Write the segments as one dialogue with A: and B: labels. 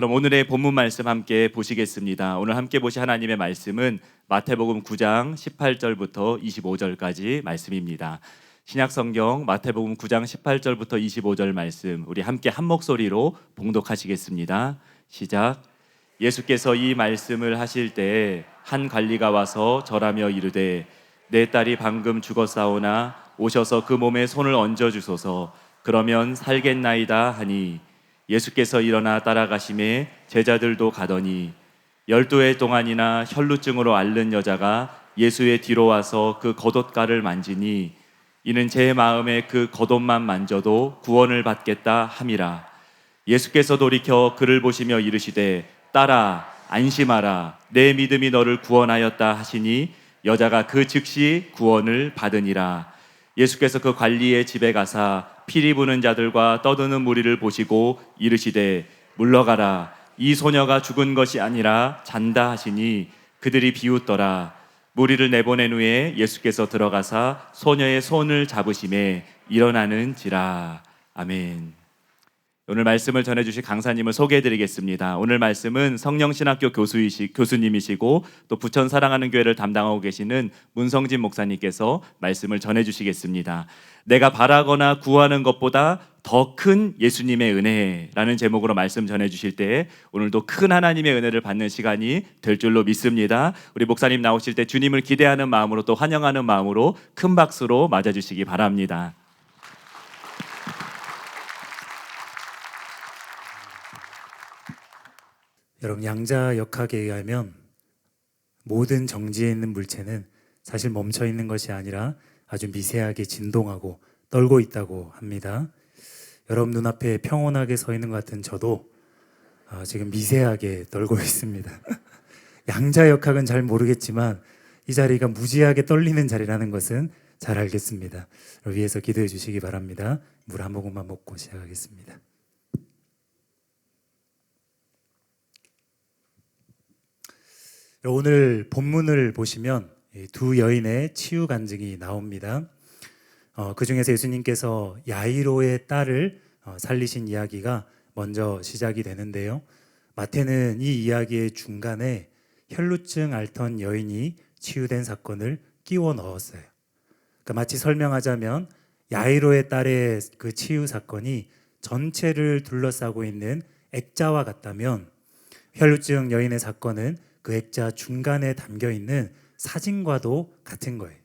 A: 그럼 오늘의 본문 말씀 함께 보시겠습니다. 오늘 함께 보실 하나님의 말씀은 마태복음 9장 18절부터 25절까지 말씀입니다. 신약성경 마태복음 9장 18절부터 25절 말씀 우리 함께 한 목소리로 봉독하시겠습니다. 시작. 예수께서 이 말씀을 하실 때에 한 관리가 와서 절하며 이르되 내 딸이 방금 죽었사오나 오셔서 그 몸에 손을 얹어 주소서. 그러면 살겠나이다 하니 예수께서 일어나 따라가심에 제자들도 가더니 12해 동안이나 혈루증으로 앓는 여자가 예수의 뒤로 와서 그 겉옷가를 만지니 이는 제 마음에 그 겉옷만 만져도 구원을 받겠다 함이라. 예수께서 돌이켜 그를 보시며 이르시되 딸아 안심하라 내 믿음이 너를 구원하였다 하시니 여자가 그 즉시 구원을 받으니라. 예수께서 그 관리의 집에 가사 피리 부는 자들과 떠드는 무리를 보시고 이르시되 물러가라 이 소녀가 죽은 것이 아니라 잔다 하시니 그들이 비웃더라. 무리를 내보낸 후에 예수께서 들어가사 소녀의 손을 잡으심에 일어나는지라. 아멘. 오늘 말씀을 전해주실 강사님을 소개해드리겠습니다. 오늘 말씀은 성령신학교 교수님이시고 또 부천 사랑하는 교회를 담당하고 계시는 문성진 목사님께서 말씀을 전해주시겠습니다. 내가 바라거나 구하는 것보다 더 큰 예수님의 은혜라는 제목으로 말씀 전해주실 때 오늘도 큰 하나님의 은혜를 받는 시간이 될 줄로 믿습니다. 우리 목사님 나오실 때 주님을 기대하는 마음으로 또 환영하는 마음으로 큰 박수로 맞아주시기 바랍니다.
B: 여러분, 양자역학에 의하면 모든 정지에 있는 물체는 사실 멈춰 있는 것이 아니라 아주 미세하게 진동하고 떨고 있다고 합니다. 여러분 눈앞에 평온하게 서 있는 것 같은 저도 지금 미세하게 떨고 있습니다. 양자역학은 잘 모르겠지만 이 자리가 무지하게 떨리는 자리라는 것은 잘 알겠습니다. 위해서 기도해 주시기 바랍니다. 물 한 모금만 먹고 시작하겠습니다. 오늘 본문을 보시면 두 여인의 치유 간증이 나옵니다. 그 중에서 예수님께서 야이로의 딸을 살리신 이야기가 먼저 시작이 되는데요. 마태는 이 이야기의 중간에 혈루증 앓던 여인이 치유된 사건을 끼워 넣었어요. 그러니까 마치 설명하자면 야이로의 딸의 그 치유 사건이 전체를 둘러싸고 있는 액자와 같다면 혈루증 여인의 사건은 그 액자 중간에 담겨 있는 사진과도 같은 거예요.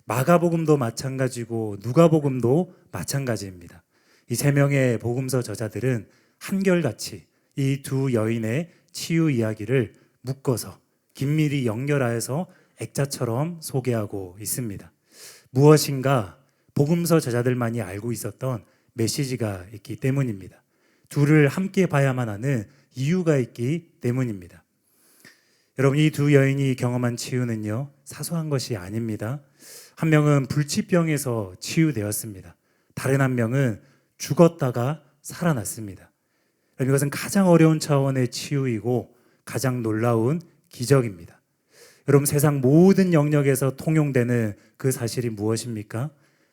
B: 마가복음도 마찬가지고 누가복음도 마찬가지입니다. 이 세 명의 복음서 저자들은 한결같이 이 두 여인의 치유 이야기를 묶어서 긴밀히 연결하여서 액자처럼 소개하고 있습니다. 무엇인가 복음서 저자들만이 알고 있었던 메시지가 있기 때문입니다. 둘을 함께 봐야만 하는 이유가 있기 때문입니다. 여러분, 이 두 여인이 경험한 치유는요, 사소한 것이 아닙니다. 한 명은 불치병에서 치유되었습니다. 다른 한 명은 죽었다가 살아났습니다. 이것은 가장 어려운 차원의 치유이고 가장 놀라운 기적입니다. 여러분, 세상 모든 영역에서 통용되는 그 사실이 무엇입니까?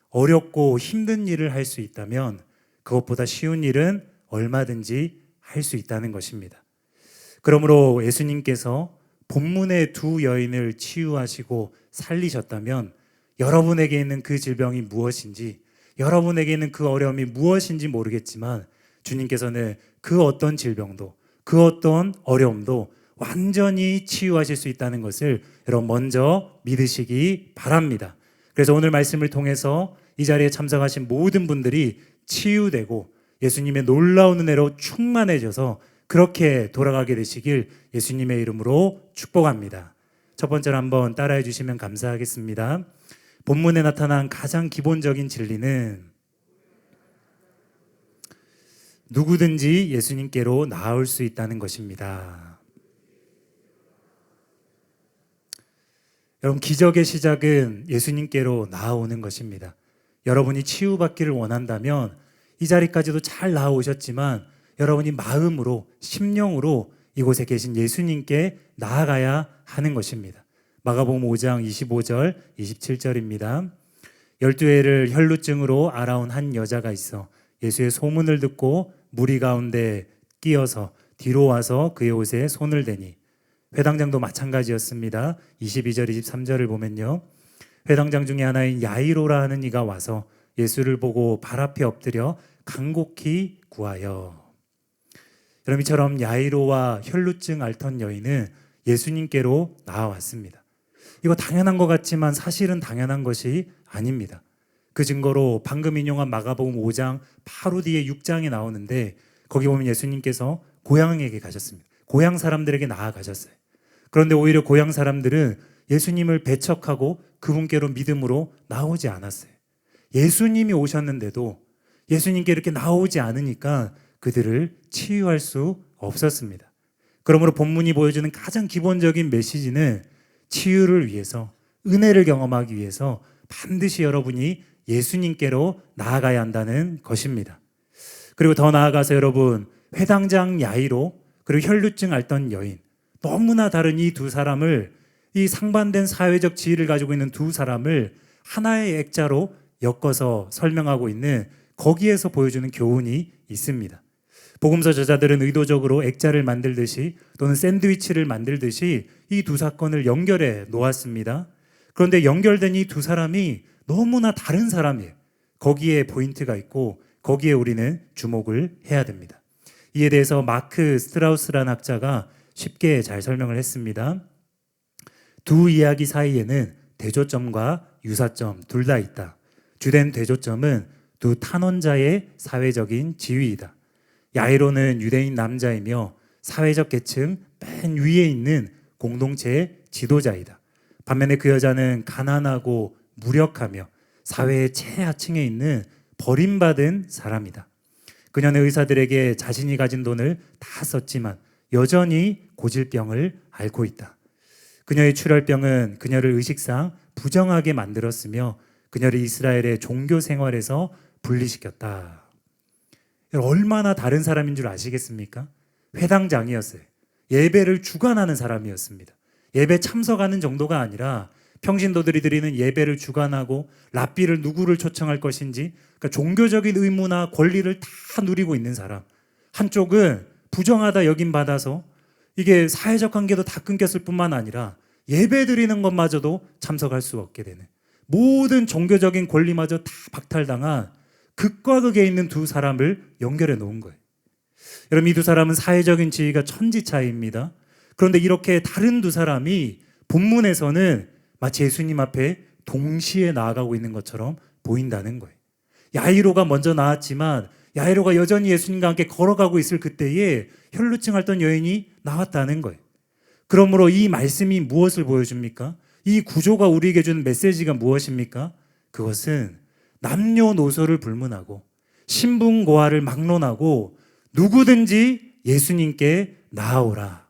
B: 어렵고 힘든 일을 할 수 있다면 그것보다 쉬운 일은 얼마든지 할 수 있다는 것입니다. 그러므로 예수님께서 본문의 두 여인을 치유하시고 살리셨다면 여러분에게 있는 그 질병이 무엇인지, 여러분에게 있는 그 어려움이 무엇인지 모르겠지만 주님께서는 그 어떤 질병도, 그 어떤 어려움도 완전히 치유하실 수 있다는 것을 여러분 먼저 믿으시기 바랍니다. 그래서 오늘 말씀을 통해서 이 자리에 참석하신 모든 분들이 치유되고 예수님의 놀라운 은혜로 충만해져서 그렇게 돌아가게 되시길 예수님의 이름으로 축복합니다. 첫 번째로 한번 따라해 주시면 감사하겠습니다. 본문에 나타난 가장 기본적인 진리는 누구든지 예수님께로 나아올 수 있다는 것입니다. 여러분, 기적의 시작은 예수님께로 나아오는 것입니다. 여러분이 치유받기를 원한다면 이 자리까지도 잘 나아오셨지만 여러분이 마음으로, 심령으로 이곳에 계신 예수님께 나아가야 하는 것입니다. 마가복음 5장 25절, 27절입니다. 12해를 혈루증으로 앓아온 한 여자가 있어 예수의 소문을 듣고 무리 가운데 끼어서 뒤로 와서 그의 옷에 손을 대니, 회당장도 마찬가지였습니다. 22절, 23절을 보면요. 회당장 중에 하나인 야이로라 하는 이가 와서 예수를 보고 발 앞에 엎드려 간곡히 구하여. 여러분, 이처럼 야이로와 혈루증 앓던 여인은 예수님께로 나아왔습니다. 이거 당연한 것 같지만 사실은 당연한 것이 아닙니다. 그 증거로 방금 인용한 마가복음 5장 바로 뒤에 6장에 나오는데, 거기 보면 예수님께서 고향에게 가셨습니다. 고향 사람들에게 나아가셨어요. 그런데 오히려 고향 사람들은 예수님을 배척하고 그분께로 믿음으로 나오지 않았어요. 예수님이 오셨는데도 예수님께 이렇게 나오지 않으니까 그들을 치유할 수 없었습니다. 그러므로 본문이 보여주는 가장 기본적인 메시지는 치유를 위해서, 은혜를 경험하기 위해서 반드시 여러분이 예수님께로 나아가야 한다는 것입니다. 그리고 더 나아가서 여러분, 회당장 야이로 그리고 혈루증 앓던 여인, 너무나 다른 이 두 사람을, 이 상반된 사회적 지위를 가지고 있는 두 사람을 하나의 액자로 엮어서 설명하고 있는, 거기에서 보여주는 교훈이 있습니다. 복음서 저자들은 의도적으로 액자를 만들듯이 또는 샌드위치를 만들듯이 이 두 사건을 연결해 놓았습니다. 그런데 연결된 이 두 사람이 너무나 다른 사람이에요. 거기에 포인트가 있고 거기에 우리는 주목을 해야 됩니다. 이에 대해서 마크 스트라우스라는 학자가 쉽게 잘 설명을 했습니다. 두 이야기 사이에는 대조점과 유사점 둘 다 있다. 주된 대조점은 두 탄원자의 사회적인 지위이다. 야이로는 유대인 남자이며 사회적 계층 맨 위에 있는 공동체의 지도자이다. 반면에 그 여자는 가난하고 무력하며 사회의 최하층에 있는 버림받은 사람이다. 그녀는 의사들에게 자신이 가진 돈을 다 썼지만 여전히 고질병을 앓고 있다. 그녀의 출혈병은 그녀를 의식상 부정하게 만들었으며 그녀를 이스라엘의 종교 생활에서 분리시켰다. 얼마나 다른 사람인 줄 아시겠습니까? 회당장이었어요. 예배를 주관하는 사람이었습니다. 예배 참석하는 정도가 아니라 평신도들이 드리는 예배를 주관하고 랍비를 누구를 초청할 것인지, 그러니까 종교적인 의무나 권리를 다 누리고 있는 사람. 한쪽은 부정하다 여김받아서 이게 사회적 관계도 다 끊겼을 뿐만 아니라 예배 드리는 것마저도 참석할 수 없게 되는, 모든 종교적인 권리마저 다 박탈당한 극과 극에 있는 두 사람을 연결해 놓은 거예요. 여러분, 이 두 사람은 사회적인 지위가 천지 차이입니다. 그런데 이렇게 다른 두 사람이 본문에서는 마치 예수님 앞에 동시에 나아가고 있는 것처럼 보인다는 거예요. 야이로가 먼저 나왔지만 야이로가 여전히 예수님과 함께 걸어가고 있을 그때에 혈루증 앓던 여인이 나왔다는 거예요. 그러므로 이 말씀이 무엇을 보여줍니까? 이 구조가 우리에게 주는 메시지가 무엇입니까? 그것은 남녀노소를 불문하고 신분고하를 막론하고 누구든지 예수님께 나아오라.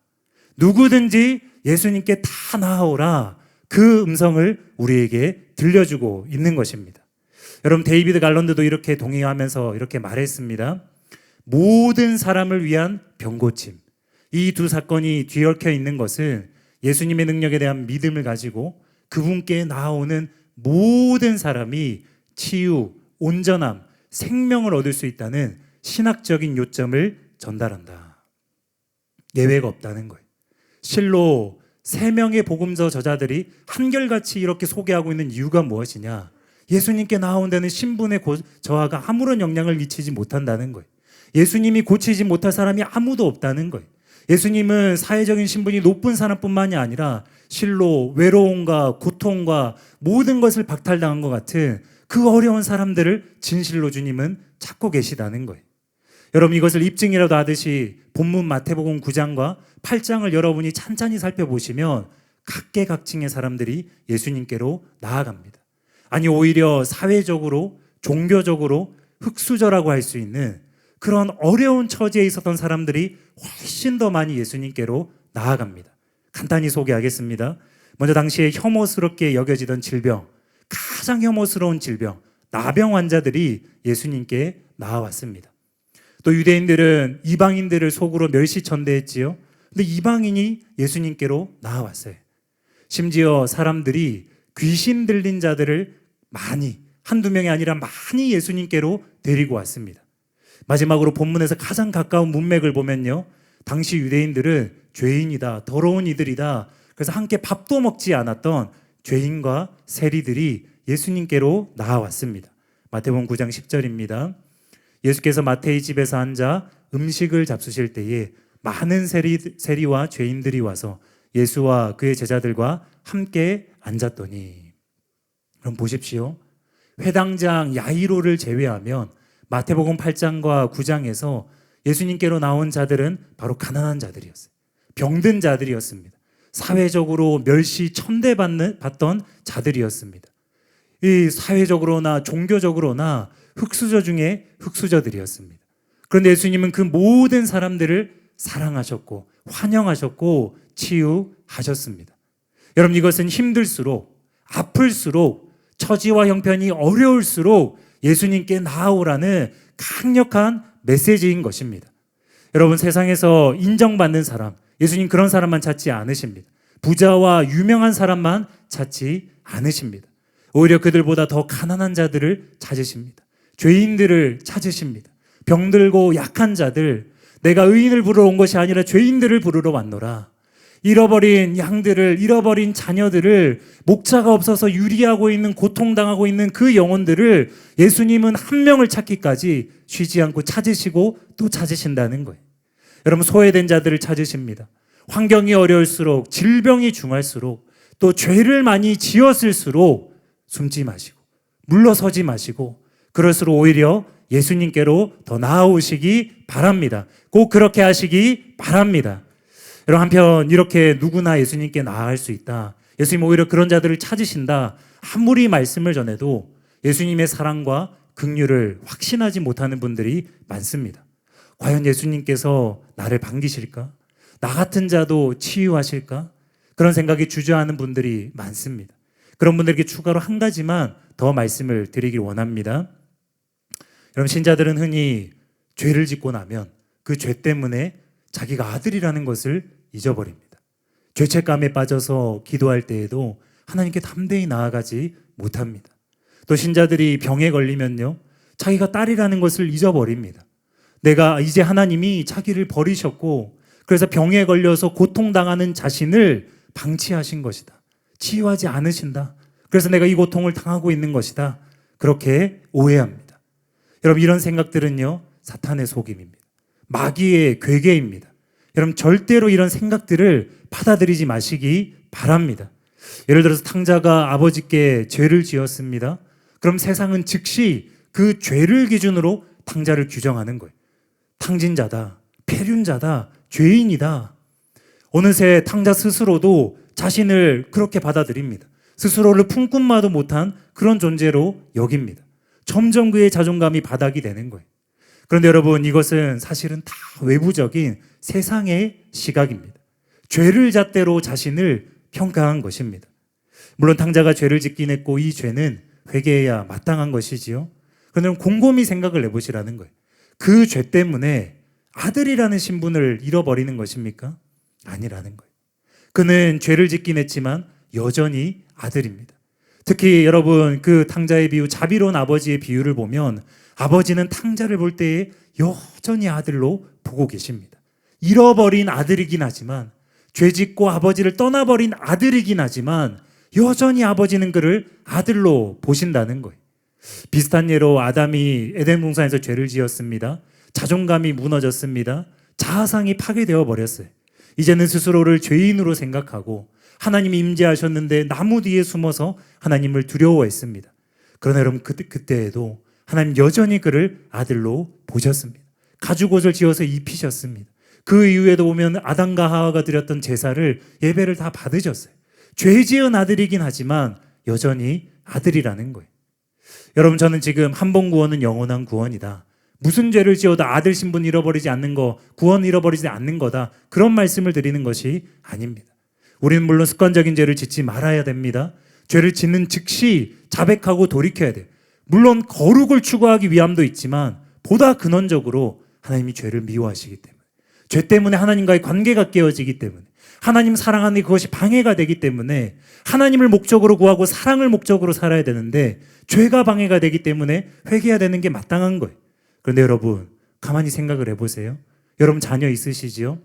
B: 누구든지 예수님께 다 나아오라. 그 음성을 우리에게 들려주고 있는 것입니다. 여러분, 데이비드 갈런드도 이렇게 동의하면서 이렇게 말했습니다. 모든 사람을 위한 병고침. 이 두 사건이 뒤얽혀 있는 것은 예수님의 능력에 대한 믿음을 가지고 그분께 나아오는 모든 사람이 치유, 온전함, 생명을 얻을 수 있다는 신학적인 요점을 전달한다. 예외가 없다는 거예요. 실로 3명의 복음서 저자들이 한결같이 이렇게 소개하고 있는 이유가 무엇이냐? 예수님께 나온다는 신분의 저하가 아무런 영향을 미치지 못한다는 거예요. 예수님이 고치지 못할 사람이 아무도 없다는 거예요. 예수님은 사회적인 신분이 높은 사람뿐만이 아니라 실로 외로움과 고통과 모든 것을 박탈당한 것 같은 그 어려운 사람들을 진실로 주님은 찾고 계시다는 거예요. 여러분, 이것을 입증이라도 하듯이 본문 마태복음 9장과 8장을 여러분이 찬찬히 살펴보시면 각계각층의 사람들이 예수님께로 나아갑니다. 아니, 오히려 사회적으로, 종교적으로 흑수저라고 할 수 있는 그런 어려운 처지에 있었던 사람들이 훨씬 더 많이 예수님께로 나아갑니다. 간단히 소개하겠습니다. 먼저 당시에 혐오스럽게 여겨지던 질병, 가장 혐오스러운 질병, 나병 환자들이 예수님께 나아왔습니다. 또 유대인들은 이방인들을 속으로 멸시천대했지요. 근데 이방인이 예수님께로 나아왔어요. 심지어 사람들이 귀신 들린 자들을 많이, 한두 명이 아니라 많이 예수님께로 데리고 왔습니다. 마지막으로 본문에서 가장 가까운 문맥을 보면요, 당시 유대인들은 죄인이다, 더러운 이들이다. 그래서 함께 밥도 먹지 않았던 죄인과 세리들이 예수님께로 나아왔습니다. 마태복음 9장 10절입니다. 예수께서 마태의 집에서 앉아 음식을 잡수실 때에 많은 세리와 죄인들이 와서 예수와 그의 제자들과 함께 앉았더니, 그럼 보십시오. 회당장 야이로를 제외하면 마태복음 8장과 9장에서 예수님께로 나온 자들은 바로 가난한 자들이었어요. 병든 자들이었습니다. 사회적으로 멸시 천대받던 자들이었습니다. 이 사회적으로나 종교적으로나 흑수저 중에 흑수저들이었습니다. 그런데 예수님은 그 모든 사람들을 사랑하셨고 환영하셨고 치유하셨습니다. 여러분, 이것은 힘들수록, 아플수록, 처지와 형편이 어려울수록 예수님께 나아오라는 강력한 메시지인 것입니다. 여러분, 세상에서 인정받는 사람, 예수님 그런 사람만 찾지 않으십니다. 부자와 유명한 사람만 찾지 않으십니다. 오히려 그들보다 더 가난한 자들을 찾으십니다. 죄인들을 찾으십니다. 병들고 약한 자들, 내가 의인을 부르러 온 것이 아니라 죄인들을 부르러 왔노라. 잃어버린 양들을, 잃어버린 자녀들을, 목자가 없어서 유리하고 있는, 고통당하고 있는 그 영혼들을 예수님은 한 명을 찾기까지 쉬지 않고 찾으시고 또 찾으신다는 거예요. 여러분, 소외된 자들을 찾으십니다. 환경이 어려울수록, 질병이 중할수록, 또 죄를 많이 지었을수록 숨지 마시고 물러서지 마시고, 그럴수록 오히려 예수님께로 더 나아오시기 바랍니다. 꼭 그렇게 하시기 바랍니다. 여러분, 한편 이렇게 누구나 예수님께 나아갈 수 있다, 예수님 오히려 그런 자들을 찾으신다, 아무리 말씀을 전해도 예수님의 사랑과 긍휼을 확신하지 못하는 분들이 많습니다. 과연 예수님께서 나를 반기실까? 나 같은 자도 치유하실까? 그런 생각이 주저하는 분들이 많습니다. 그런 분들에게 추가로 한 가지만 더 말씀을 드리길 원합니다. 여러분, 신자들은 흔히 죄를 짓고 나면 그 죄 때문에 자기가 아들이라는 것을 잊어버립니다. 죄책감에 빠져서 기도할 때에도 하나님께 담대히 나아가지 못합니다. 또 신자들이 병에 걸리면요, 자기가 딸이라는 것을 잊어버립니다. 내가 이제 하나님이 자기를 버리셨고, 그래서 병에 걸려서 고통당하는 자신을 방치하신 것이다, 치유하지 않으신다, 그래서 내가 이 고통을 당하고 있는 것이다, 그렇게 오해합니다. 여러분, 이런 생각들은요, 사탄의 속임입니다. 마귀의 괴계입니다. 여러분, 절대로 이런 생각들을 받아들이지 마시기 바랍니다. 예를 들어서 탕자가 아버지께 죄를 지었습니다. 그럼 세상은 즉시 그 죄를 기준으로 탕자를 규정하는 거예요. 탕진자다, 폐륜자다, 죄인이다. 어느새 탕자 스스로도 자신을 그렇게 받아들입니다. 스스로를 품꾼마도 못한 그런 존재로 여깁니다. 점점 그의 자존감이 바닥이 되는 거예요. 그런데 여러분, 이것은 사실은 다 외부적인 세상의 시각입니다. 죄를 잣대로 자신을 평가한 것입니다. 물론 탕자가 죄를 짓긴 했고 이 죄는 회개해야 마땅한 것이지요. 그런데 곰곰이 생각을 해보시라는 거예요. 그 죄 때문에 아들이라는 신분을 잃어버리는 것입니까? 아니라는 거예요. 그는 죄를 짓긴 했지만 여전히 아들입니다. 특히 여러분, 그 탕자의 비유, 자비로운 아버지의 비유를 보면 아버지는 탕자를 볼 때에 여전히 아들로 보고 계십니다. 잃어버린 아들이긴 하지만, 죄짓고 아버지를 떠나버린 아들이긴 하지만 여전히 아버지는 그를 아들로 보신다는 거예요. 비슷한 예로 아담이 에덴 동산에서 죄를 지었습니다. 자존감이 무너졌습니다. 자아상이 파괴되어 버렸어요. 이제는 스스로를 죄인으로 생각하고 하나님이 임재하셨는데 나무 뒤에 숨어서 하나님을 두려워했습니다. 그러나 여러분, 그때에도 하나님 여전히 그를 아들로 보셨습니다. 가죽옷을 지어서 입히셨습니다. 그 이후에도 보면 아담과 하와가 드렸던 제사를, 예배를 다 받으셨어요. 죄 지은 아들이긴 하지만 여전히 아들이라는 거예요. 여러분, 저는 지금 한 번 구원은 영원한 구원이다, 무슨 죄를 지어도 아들 신분 잃어버리지 않는 거, 구원 잃어버리지 않는 거다, 그런 말씀을 드리는 것이 아닙니다. 우리는 물론 습관적인 죄를 짓지 말아야 됩니다. 죄를 짓는 즉시 자백하고 돌이켜야 돼요. 물론 거룩을 추구하기 위함도 있지만 보다 근원적으로 하나님이 죄를 미워하시기 때문에, 죄 때문에 하나님과의 관계가 깨어지기 때문에, 하나님 사랑하는 그것이 방해가 되기 때문에 하나님을 목적으로 구하고 사랑을 목적으로 살아야 되는데 죄가 방해가 되기 때문에 회개해야 되는 게 마땅한 거예요. 그런데 여러분, 가만히 생각을 해보세요. 여러분 자녀 있으시지요?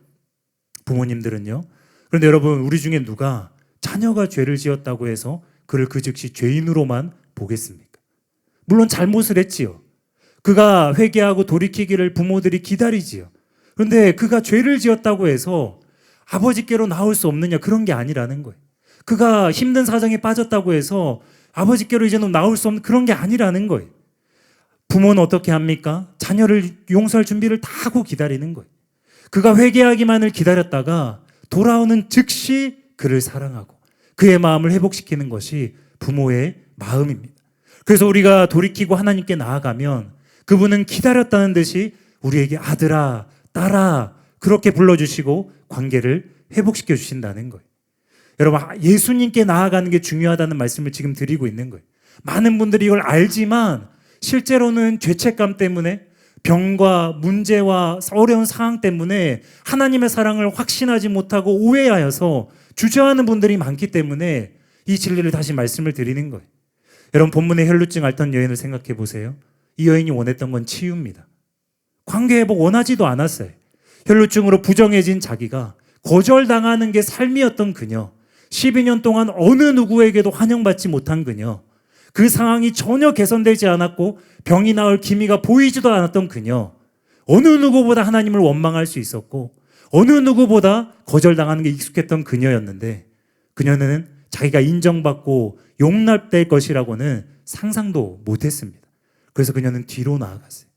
B: 부모님들은요. 그런데 여러분, 우리 중에 누가 자녀가 죄를 지었다고 해서 그를 그 즉시 죄인으로만 보겠습니까? 물론 잘못을 했지요. 그가 회개하고 돌이키기를 부모들이 기다리지요. 그런데 그가 죄를 지었다고 해서 아버지께로 나올 수 없느냐, 그런 게 아니라는 거예요. 그가 힘든 사정에 빠졌다고 해서 아버지께로 이제는 나올 수 없는, 그런 게 아니라는 거예요. 부모는 어떻게 합니까? 자녀를 용서할 준비를 다 하고 기다리는 거예요. 그가 회개하기만을 기다렸다가 돌아오는 즉시 그를 사랑하고 그의 마음을 회복시키는 것이 부모의 마음입니다. 그래서 우리가 돌이키고 하나님께 나아가면 그분은 기다렸다는 듯이 우리에게 아들아, 딸아 그렇게 불러주시고 관계를 회복시켜 주신다는 거예요. 여러분, 예수님께 나아가는 게 중요하다는 말씀을 지금 드리고 있는 거예요. 많은 분들이 이걸 알지만 실제로는 죄책감 때문에, 병과 문제와 어려운 상황 때문에 하나님의 사랑을 확신하지 못하고 오해하여서 주저하는 분들이 많기 때문에 이 진리를 다시 말씀을 드리는 거예요. 여러분, 본문의 혈루증 앓던 여인을 생각해 보세요. 이 여인이 원했던 건 치유입니다. 관계 회복 원하지도 않았어요. 혈루증으로 부정해진 자기가 거절당하는 게 삶이었던 그녀, 12년 동안 어느 누구에게도 환영받지 못한 그녀, 그 상황이 전혀 개선되지 않았고 병이 나을 기미가 보이지도 않았던 그녀, 어느 누구보다 하나님을 원망할 수 있었고 어느 누구보다 거절당하는 게 익숙했던 그녀였는데, 그녀는 자기가 인정받고 용납될 것이라고는 상상도 못했습니다. 그래서 그녀는 뒤로 나아갔어요.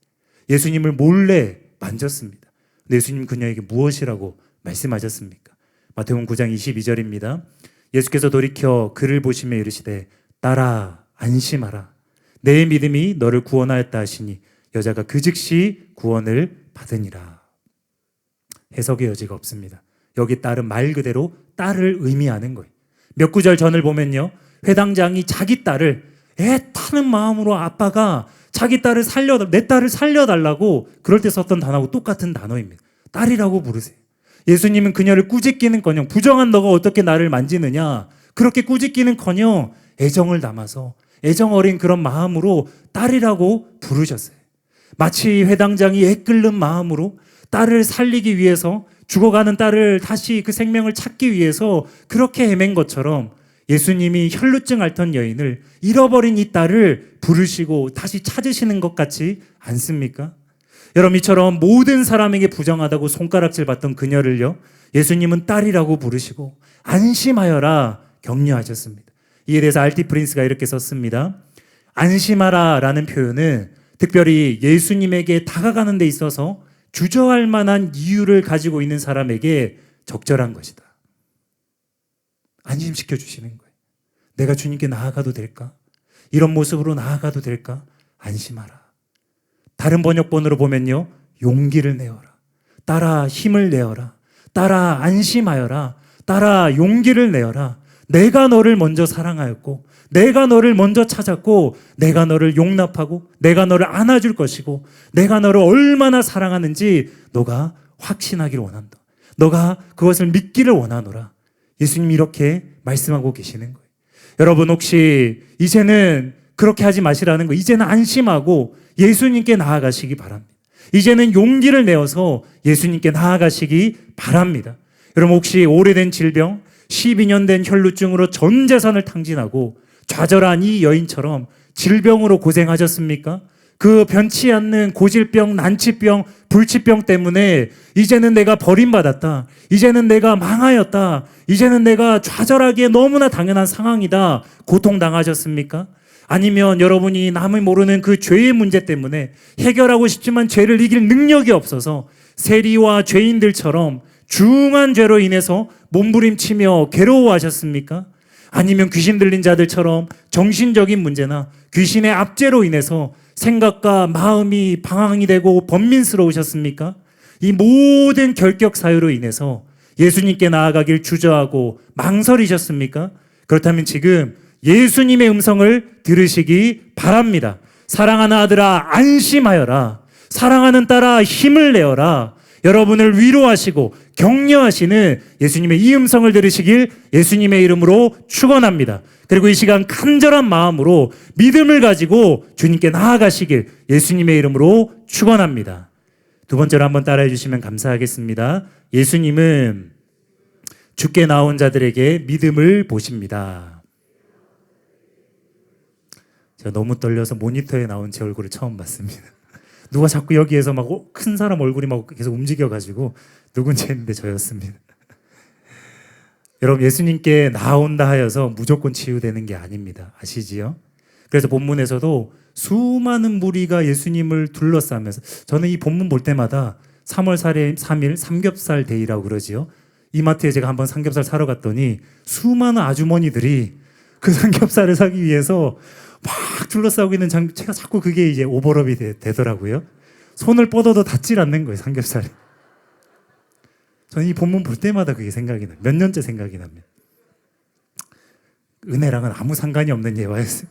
B: 예수님을 몰래 만졌습니다. 근데 예수님 그녀에게 무엇이라고 말씀하셨습니까? 마태복음 9장 22절입니다. 예수께서 돌이켜 그를 보시며 이르시되 딸아 안심하라, 내 믿음이 너를 구원하였다 하시니 여자가 그 즉시 구원을 받으니라. 해석의 여지가 없습니다. 여기 딸은 말 그대로 딸을 의미하는 거예요. 몇 구절 전을 보면요, 회당장이 자기 딸을 애타는 마음으로 아빠가 자기 딸을 내 딸을 살려달라고 그럴 때 썼던 단어하고 똑같은 단어입니다. 딸이라고 부르세요. 예수님은 그녀를 꾸짖기는커녕 부정한 너가 어떻게 나를 만지느냐, 그렇게 꾸짖기는커녕 애정을 담아서 애정 어린 그런 마음으로 딸이라고 부르셨어요. 마치 회당장이 애끓는 마음으로 딸을 살리기 위해서, 죽어가는 딸을 다시 그 생명을 찾기 위해서 그렇게 헤맨 것처럼 예수님이 혈루증 앓던 여인을, 잃어버린 이 딸을 부르시고 다시 찾으시는 것 같지 않습니까? 여러분, 이처럼 모든 사람에게 부정하다고 손가락질 받던 그녀를요, 예수님은 딸이라고 부르시고 안심하여라 격려하셨습니다. 이에 대해서 알티 프린스가 이렇게 썼습니다. 안심하라 라는 표현은 특별히 예수님에게 다가가는 데 있어서 주저할 만한 이유를 가지고 있는 사람에게 적절한 것이다. 안심시켜 주시는 거예요. 내가 주님께 나아가도 될까? 이런 모습으로 나아가도 될까? 안심하라. 다른 번역본으로 보면요, 용기를 내어라, 딸아 힘을 내어라, 딸아 안심하여라, 딸아 용기를 내어라. 내가 너를 먼저 사랑하였고 내가 너를 먼저 찾았고 내가 너를 용납하고 내가 너를 안아줄 것이고 내가 너를 얼마나 사랑하는지 너가 확신하기를 원한다. 너가 그것을 믿기를 원하노라. 예수님이 이렇게 말씀하고 계시는 거예요. 여러분, 혹시 이제는 그렇게 하지 마시라는 거, 이제는 안심하고 예수님께 나아가시기 바랍니다. 이제는 용기를 내어서 예수님께 나아가시기 바랍니다. 여러분, 혹시 오래된 질병, 12년 된 혈루증으로 전 재산을 탕진하고 좌절한 이 여인처럼 질병으로 고생하셨습니까? 그 변치 않는 고질병, 난치병, 불치병 때문에 이제는 내가 버림받았다, 이제는 내가 망하였다, 이제는 내가 좌절하기에 너무나 당연한 상황이다 고통당하셨습니까? 아니면 여러분이 남이 모르는 그 죄의 문제 때문에 해결하고 싶지만 죄를 이길 능력이 없어서 세리와 죄인들처럼 중한 죄로 인해서 몸부림치며 괴로워하셨습니까? 아니면 귀신 들린 자들처럼 정신적인 문제나 귀신의 압제로 인해서 생각과 마음이 방황이 되고 번민스러우셨습니까? 이 모든 결격 사유로 인해서 예수님께 나아가길 주저하고 망설이셨습니까? 그렇다면 지금 예수님의 음성을 들으시기 바랍니다. 사랑하는 아들아 안심하여라, 사랑하는 딸아 힘을 내어라. 여러분을 위로하시고 격려하시는 예수님의 이 음성을 들으시길 예수님의 이름으로 축원합니다. 그리고 이 시간 간절한 마음으로 믿음을 가지고 주님께 나아가시길 예수님의 이름으로 축원합니다. 두 번째로 한번 따라해 주시면 감사하겠습니다. 예수님은 죽게 나온 자들에게 믿음을 보십니다. 제가 너무 떨려서 모니터에 나온 제 얼굴을 처음 봤습니다. 누가 자꾸 여기에서 막 큰 사람 얼굴이 막 계속 움직여가지고 누군지 했는데 저였습니다. 여러분, 예수님께 나온다 하여서 무조건 치유되는 게 아닙니다. 아시지요? 그래서 본문에서도 수많은 무리가 예수님을 둘러싸면서, 저는 이 본문 볼 때마다 3월 3일 삼겹살 데이라고 그러지요. 이마트에 제가 한번 삼겹살 사러 갔더니 수많은 아주머니들이 그 삼겹살을 사기 위해서 막 둘러싸고 있는 제가 자꾸 그게 이제 오버랩이 되더라고요. 손을 뻗어도 닿질 않는 거예요, 삼겹살이. 저는 이 본문 볼 때마다 그게 생각이 나요. 몇 년째 생각이 납니다. 은혜랑은 아무 상관이 없는 예화였어요.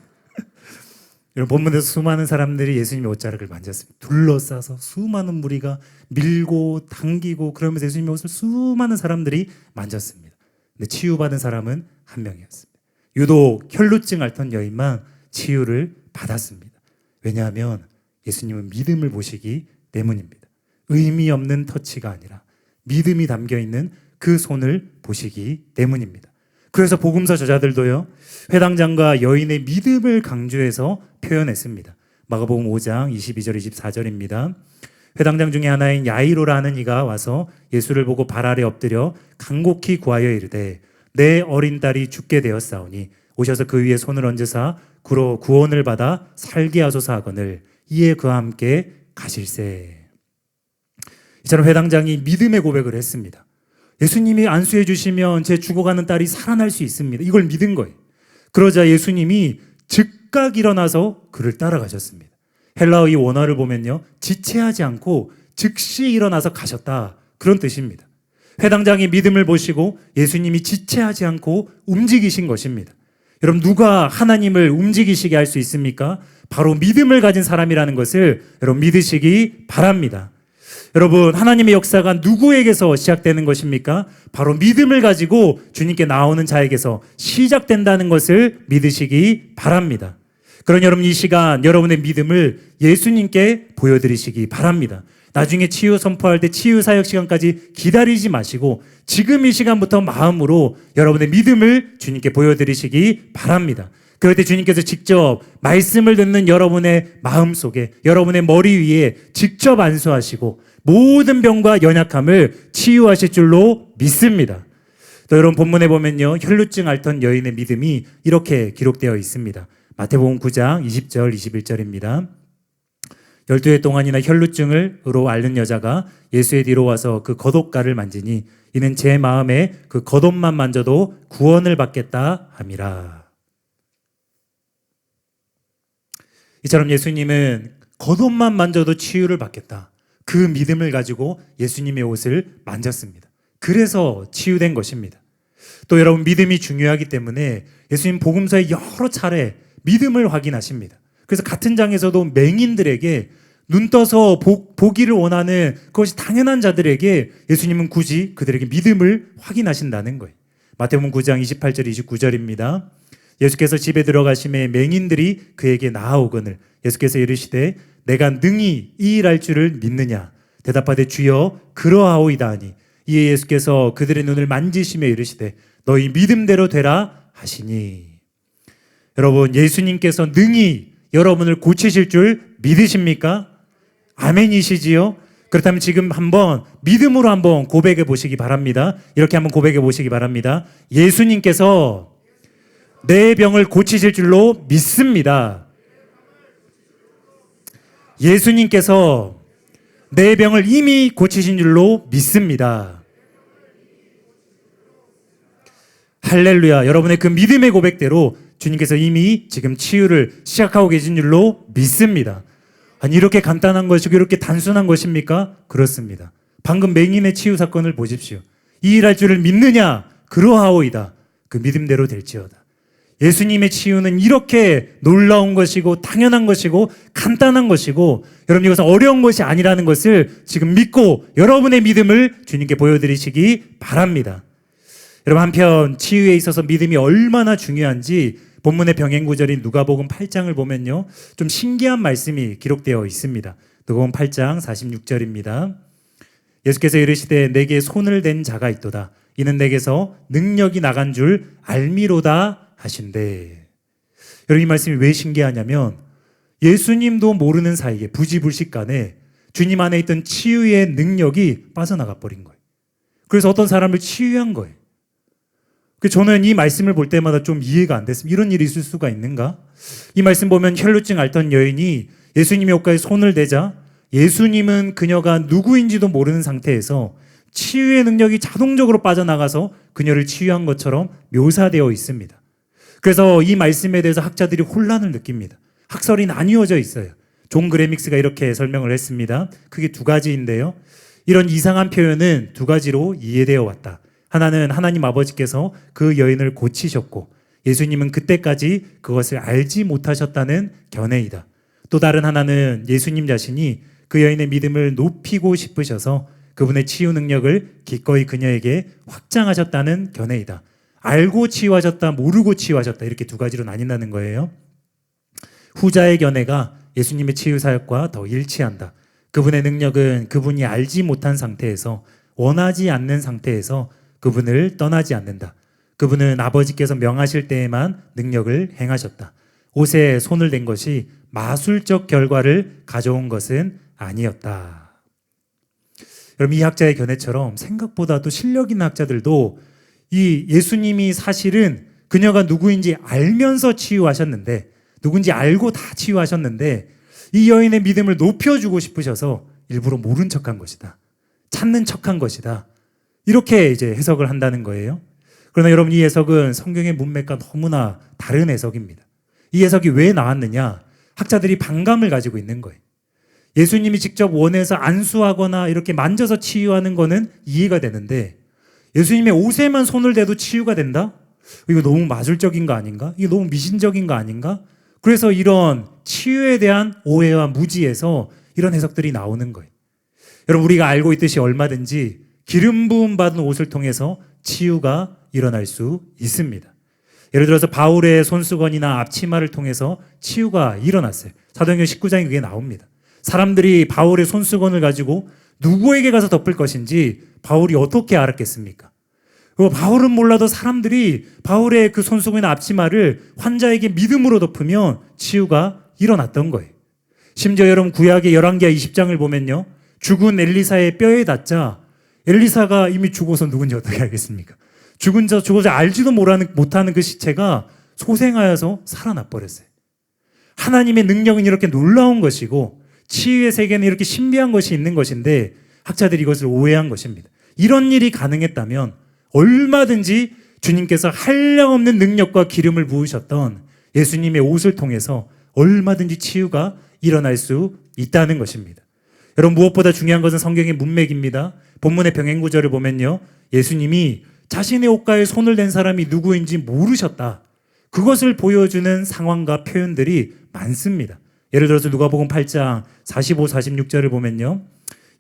B: 여러분, 본문에서 수많은 사람들이 예수님의 옷자락을 만졌습니다. 둘러싸서 수많은 무리가 밀고 당기고 그러면서 예수님의 옷을 수많은 사람들이 만졌습니다. 근데 치유받은 사람은 한 명이었습니다. 유독 혈루증 앓던 여인만 치유를 받았습니다. 왜냐하면 예수님은 믿음을 보시기 때문입니다. 의미 없는 터치가 아니라 믿음이 담겨있는 그 손을 보시기 때문입니다. 그래서 복음서 저자들도요, 회당장과 여인의 믿음을 강조해서 표현했습니다. 마가복음 5장 22절 24절입니다. 회당장 중에 하나인 야이로라는 이가 와서 예수를 보고 발 아래 엎드려 간곡히 구하여 이르되 내 어린 딸이 죽게 되었사오니 오셔서 그 위에 손을 얹으사 구원을 받아 살게 하소서 하거늘 이에 그와 함께 가실세. 이처럼 회당장이 믿음의 고백을 했습니다. 예수님이 안수해 주시면 제 죽어가는 딸이 살아날 수 있습니다. 이걸 믿은 거예요. 그러자 예수님이 즉각 일어나서 그를 따라가셨습니다. 헬라어 이 원어를 보면요, 지체하지 않고 즉시 일어나서 가셨다, 그런 뜻입니다. 회당장이 믿음을 보시고 예수님이 지체하지 않고 움직이신 것입니다. 여러분, 누가 하나님을 움직이시게 할 수 있습니까? 바로 믿음을 가진 사람이라는 것을 여러분 믿으시기 바랍니다. 여러분, 하나님의 역사가 누구에게서 시작되는 것입니까? 바로 믿음을 가지고 주님께 나오는 자에게서 시작된다는 것을 믿으시기 바랍니다. 그런 여러분, 이 시간 여러분의 믿음을 예수님께 보여드리시기 바랍니다. 나중에 치유 선포할 때 치유 사역 시간까지 기다리지 마시고 지금 이 시간부터 마음으로 여러분의 믿음을 주님께 보여드리시기 바랍니다. 그럴 때 주님께서 직접 말씀을 듣는 여러분의 마음속에, 여러분의 머리 위에 직접 안수하시고 모든 병과 연약함을 치유하실 줄로 믿습니다. 또 여러분, 본문에 보면요, 혈루증 앓던 여인의 믿음이 이렇게 기록되어 있습니다. 마태복음 9장 20절 21절입니다. 12해 동안이나 혈루증으로 앓는 여자가 예수의 뒤로 와서 그 겉옷가를 만지니 이는 제 마음에 그 겉옷만 만져도 구원을 받겠다 함이라. 이처럼 예수님은 겉옷만 만져도 치유를 받겠다, 그 믿음을 가지고 예수님의 옷을 만졌습니다. 그래서 치유된 것입니다. 또 여러분, 믿음이 중요하기 때문에 예수님 복음서에 여러 차례 믿음을 확인하십니다. 그래서 같은 장에서도 맹인들에게, 눈 떠서 보기를 원하는 그것이 당연한 자들에게 예수님은 굳이 그들에게 믿음을 확인하신다는 거예요. 마태복음 9장 28절 29절입니다. 예수께서 집에 들어가심에 맹인들이 그에게 나아오거늘 예수께서 이르시되 내가 능히 이 일할 줄을 믿느냐? 대답하되 주여 그러하오이다 하니 이에 예수께서 그들의 눈을 만지시며 이르시되 너희 믿음대로 되라 하시니. 여러분, 예수님께서 능히 여러분을 고치실 줄 믿으십니까? 아멘이시지요? 그렇다면 지금 한번 믿음으로 한번 고백해 보시기 바랍니다. 이렇게 한번 고백해 보시기 바랍니다. 예수님께서 내 병을 고치실 줄로 믿습니다. 예수님께서 내 병을 이미 고치신 줄로 믿습니다. 할렐루야. 여러분의 그 믿음의 고백대로 주님께서 이미 지금 치유를 시작하고 계신 줄로 믿습니다. 아니, 이렇게 간단한 것이고 이렇게 단순한 것입니까? 그렇습니다. 방금 맹인의 치유 사건을 보십시오. 이 일할 줄을 믿느냐? 그러하오이다. 그 믿음대로 될지어다. 예수님의 치유는 이렇게 놀라운 것이고 당연한 것이고 간단한 것이고 여러분, 이것은 어려운 것이 아니라는 것을 지금 믿고 여러분의 믿음을 주님께 보여드리시기 바랍니다. 여러분, 한편 치유에 있어서 믿음이 얼마나 중요한지 본문의 병행 구절인 누가복음 8장을 보면요, 좀 신기한 말씀이 기록되어 있습니다. 누가복음 8장 46절입니다. 예수께서 이르시되 내게 손을 댄 자가 있도다. 이는 내게서 능력이 나간 줄 알미로다 하신대. 여러분, 이 말씀이 왜 신기하냐면 예수님도 모르는 사이에 부지불식간에 주님 안에 있던 치유의 능력이 빠져나가 버린 거예요. 그래서 어떤 사람을 치유한 거예요. 저는 이 말씀을 볼 때마다 좀 이해가 안 됐습니다. 이런 일이 있을 수가 있는가? 이 말씀 보면 혈루증 앓던 여인이 예수님의 옷가에 손을 대자 예수님은 그녀가 누구인지도 모르는 상태에서 치유의 능력이 자동적으로 빠져나가서 그녀를 치유한 것처럼 묘사되어 있습니다. 그래서 이 말씀에 대해서 학자들이 혼란을 느낍니다. 학설이 나뉘어져 있어요. 존 그레믹스가 이렇게 설명을 했습니다. 크게 두 가지인데요. 이런 이상한 표현은 두 가지로 이해되어 왔다. 하나는 하나님 아버지께서 그 여인을 고치셨고 예수님은 그때까지 그것을 알지 못하셨다는 견해이다. 또 다른 하나는 예수님 자신이 그 여인의 믿음을 높이고 싶으셔서 그분의 치유 능력을 기꺼이 그녀에게 확장하셨다는 견해이다. 알고 치유하셨다, 모르고 치유하셨다, 이렇게 두 가지로 나뉜다는 거예요. 후자의 견해가 예수님의 치유 사역과 더 일치한다. 그분의 능력은 그분이 알지 못한 상태에서, 원하지 않는 상태에서 그분을 떠나지 않는다. 그분은 아버지께서 명하실 때에만 능력을 행하셨다. 옷에 손을 댄 것이 마술적 결과를 가져온 것은 아니었다. 여러분, 이 학자의 견해처럼 생각보다도 실력 있는 학자들도 이 예수님이 사실은 그녀가 누구인지 알면서 치유하셨는데, 누군지 알고 다 치유하셨는데 이 여인의 믿음을 높여주고 싶으셔서 일부러 모른 척한 것이다. 찾는 척한 것이다. 이렇게 이제 해석을 한다는 거예요. 그러나 여러분, 이 해석은 성경의 문맥과 너무나 다른 해석입니다. 이 해석이 왜 나왔느냐? 학자들이 반감을 가지고 있는 거예요. 예수님이 직접 원해서 안수하거나 이렇게 만져서 치유하는 거는 이해가 되는데 예수님의 옷에만 손을 대도 치유가 된다? 이거 너무 마술적인 거 아닌가? 이거 너무 미신적인 거 아닌가? 그래서 이런 치유에 대한 오해와 무지에서 이런 해석들이 나오는 거예요. 여러분, 우리가 알고 있듯이 얼마든지 기름 부음 받은 옷을 통해서 치유가 일어날 수 있습니다. 예를 들어서 바울의 손수건이나 앞치마를 통해서 치유가 일어났어요. 사도행전 19장에 그게 나옵니다. 사람들이 바울의 손수건을 가지고 누구에게 가서 덮을 것인지 바울이 어떻게 알았겠습니까? 바울은 몰라도 사람들이 바울의 그 손수건이나 앞치마를 환자에게 믿음으로 덮으면 치유가 일어났던 거예요. 심지어 여러분, 구약의 열왕기하 20장을 보면요, 죽은 엘리사의 뼈에 닿자 엘리사가 이미 죽어서 누군지 어떻게 알겠습니까? 죽어서 알지도 못하는 그 시체가 소생하여서 살아나 버렸어요. 하나님의 능력은 이렇게 놀라운 것이고 치유의 세계는 이렇게 신비한 것이 있는 것인데 학자들이 이것을 오해한 것입니다. 이런 일이 가능했다면 얼마든지 주님께서 한량없는 능력과 기름을 부으셨던 예수님의 옷을 통해서 얼마든지 치유가 일어날 수 있다는 것입니다. 여러분, 무엇보다 중요한 것은 성경의 문맥입니다. 본문의 병행구절을 보면요, 예수님이 자신의 옷가에 손을 댄 사람이 누구인지 모르셨다. 그것을 보여주는 상황과 표현들이 많습니다. 예를 들어서 누가복음 8장 45, 46절을 보면요,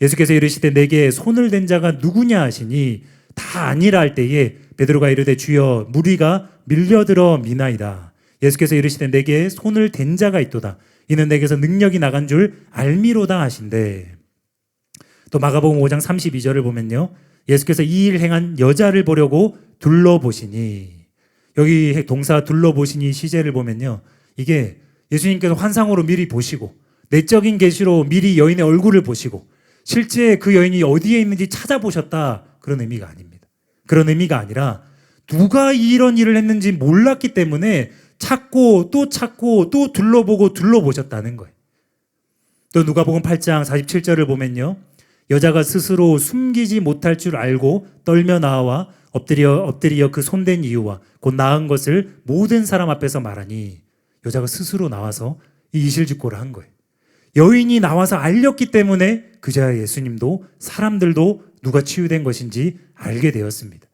B: 예수께서 이르시되 내게 손을 댄 자가 누구냐 하시니 다 아니라 할 때에 베드로가 이르되 주여 무리가 밀려들어 미나이다. 예수께서 이르시되 내게 손을 댄 자가 있도다. 이는 내게서 능력이 나간 줄 알미로다 하신대. 또 마가복음 5장 32절을 보면요, 예수께서 이 일 행한 여자를 보려고 둘러보시니, 여기 동사 둘러보시니 시제를 보면요, 이게 예수님께서 환상으로 미리 보시고 내적인 계시로 미리 여인의 얼굴을 보시고 실제 그 여인이 어디에 있는지 찾아보셨다, 그런 의미가 아닙니다. 그런 의미가 아니라 누가 이런 일을 했는지 몰랐기 때문에 찾고 또 둘러보고 둘러보셨다는 거예요. 또 누가복음 8장 47절을 보면요, 여자가 스스로 숨기지 못할 줄 알고 떨며 나와 엎드려 그 손댄 이유와 곧 나은 것을 모든 사람 앞에서 말하니, 여자가 스스로 나와서 이 이실직고를 한 거예요. 여인이 나와서 알렸기 때문에 그제야 예수님도 사람들도 누가 치유된 것인지 알게 되었습니다.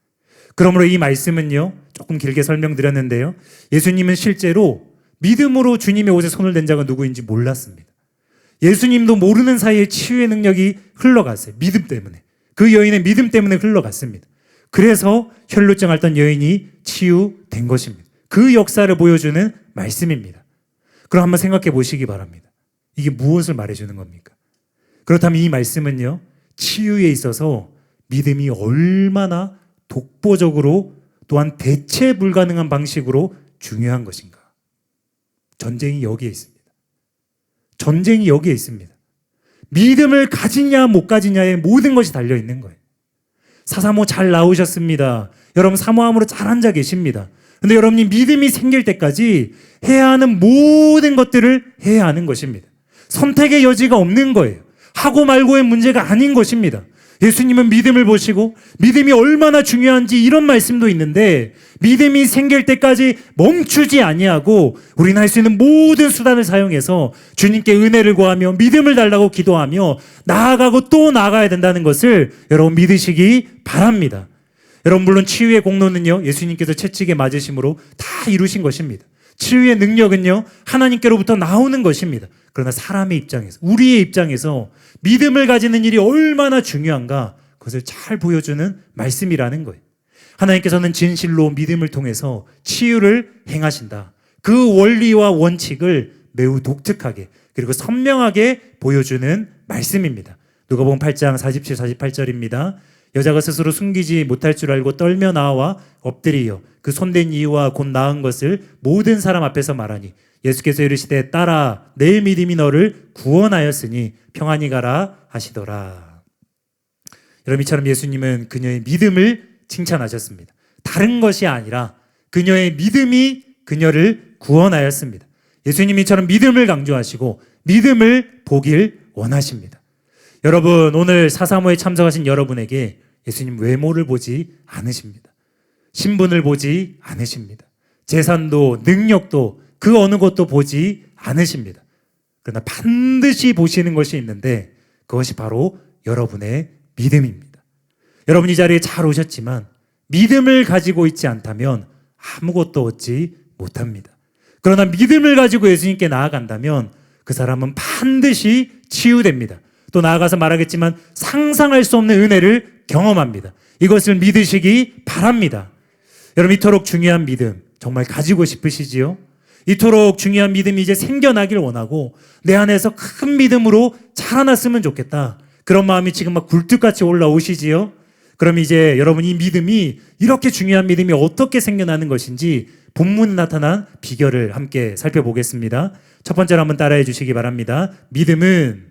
B: 그러므로 이 말씀은요, 조금 길게 설명드렸는데요, 예수님은 실제로 믿음으로 주님의 옷에 손을 댄 자가 누구인지 몰랐습니다. 예수님도 모르는 사이에 치유의 능력이 흘러갔어요. 믿음 때문에. 그 여인의 믿음 때문에 흘러갔습니다. 그래서 혈루증 앓던 여인이 치유된 것입니다. 그 역사를 보여주는 말씀입니다. 그럼 한번 생각해 보시기 바랍니다. 이게 무엇을 말해주는 겁니까? 그렇다면 이 말씀은요, 치유에 있어서 믿음이 얼마나 독보적으로 또한 대체 불가능한 방식으로 중요한 것인가. 전쟁이 여기에 있습니다. 전쟁이 여기에 있습니다. 믿음을 가지냐 못 가지냐에 모든 것이 달려있는 거예요. 사사모 잘 나오셨습니다. 여러분 사모함으로 잘 앉아 계십니다. 근데 여러분이 믿음이 생길 때까지 해야 하는 모든 것들을 해야 하는 것입니다. 선택의 여지가 없는 거예요. 하고 말고의 문제가 아닌 것입니다. 예수님은 믿음을 보시고 믿음이 얼마나 중요한지 이런 말씀도 있는데 믿음이 생길 때까지 멈추지 아니하고 우리는 할 수 있는 모든 수단을 사용해서 주님께 은혜를 구하며 믿음을 달라고 기도하며 나아가고 또 나아가야 된다는 것을 여러분 믿으시기 바랍니다. 여러분 물론 치유의 공로는요 예수님께서 채찍에 맞으심으로 다 이루신 것입니다. 치유의 능력은요 하나님께로부터 나오는 것입니다. 그러나 사람의 입장에서 우리의 입장에서 믿음을 가지는 일이 얼마나 중요한가 그것을 잘 보여주는 말씀이라는 거예요. 하나님께서는 진실로 믿음을 통해서 치유를 행하신다. 그 원리와 원칙을 매우 독특하게 그리고 선명하게 보여주는 말씀입니다. 누가복음 8장 47, 48절입니다. 여자가 스스로 숨기지 못할 줄 알고 떨며 나와 엎드리어 그 손댄 이유와 곧 나은 것을 모든 사람 앞에서 말하니 예수께서 이르시되 딸아 내 믿음이 너를 구원하였으니 평안히 가라 하시더라. 여러분 이처럼 예수님은 그녀의 믿음을 칭찬하셨습니다. 다른 것이 아니라 그녀의 믿음이 그녀를 구원하였습니다. 예수님이 이처럼 믿음을 강조하시고 믿음을 보길 원하십니다. 여러분 오늘 사사모에 참석하신 여러분에게 예수님 외모를 보지 않으십니다. 신분을 보지 않으십니다. 재산도 능력도 그 어느 것도 보지 않으십니다. 그러나 반드시 보시는 것이 있는데 그것이 바로 여러분의 믿음입니다. 여러분 이 자리에 잘 오셨지만 믿음을 가지고 있지 않다면 아무것도 얻지 못합니다. 그러나 믿음을 가지고 예수님께 나아간다면 그 사람은 반드시 치유됩니다. 또 나아가서 말하겠지만 상상할 수 없는 은혜를 경험합니다. 이것을 믿으시기 바랍니다. 여러분 이토록 중요한 믿음 정말 가지고 싶으시지요? 이토록 중요한 믿음이 이제 생겨나길 원하고 내 안에서 큰 믿음으로 자라났으면 좋겠다. 그런 마음이 지금 막 굴뚝같이 올라오시지요? 그럼 이제 여러분 이 믿음이 이렇게 중요한 믿음이 어떻게 생겨나는 것인지 본문에 나타난 비결을 함께 살펴보겠습니다. 첫 번째로 한번 따라해 주시기 바랍니다. 믿음은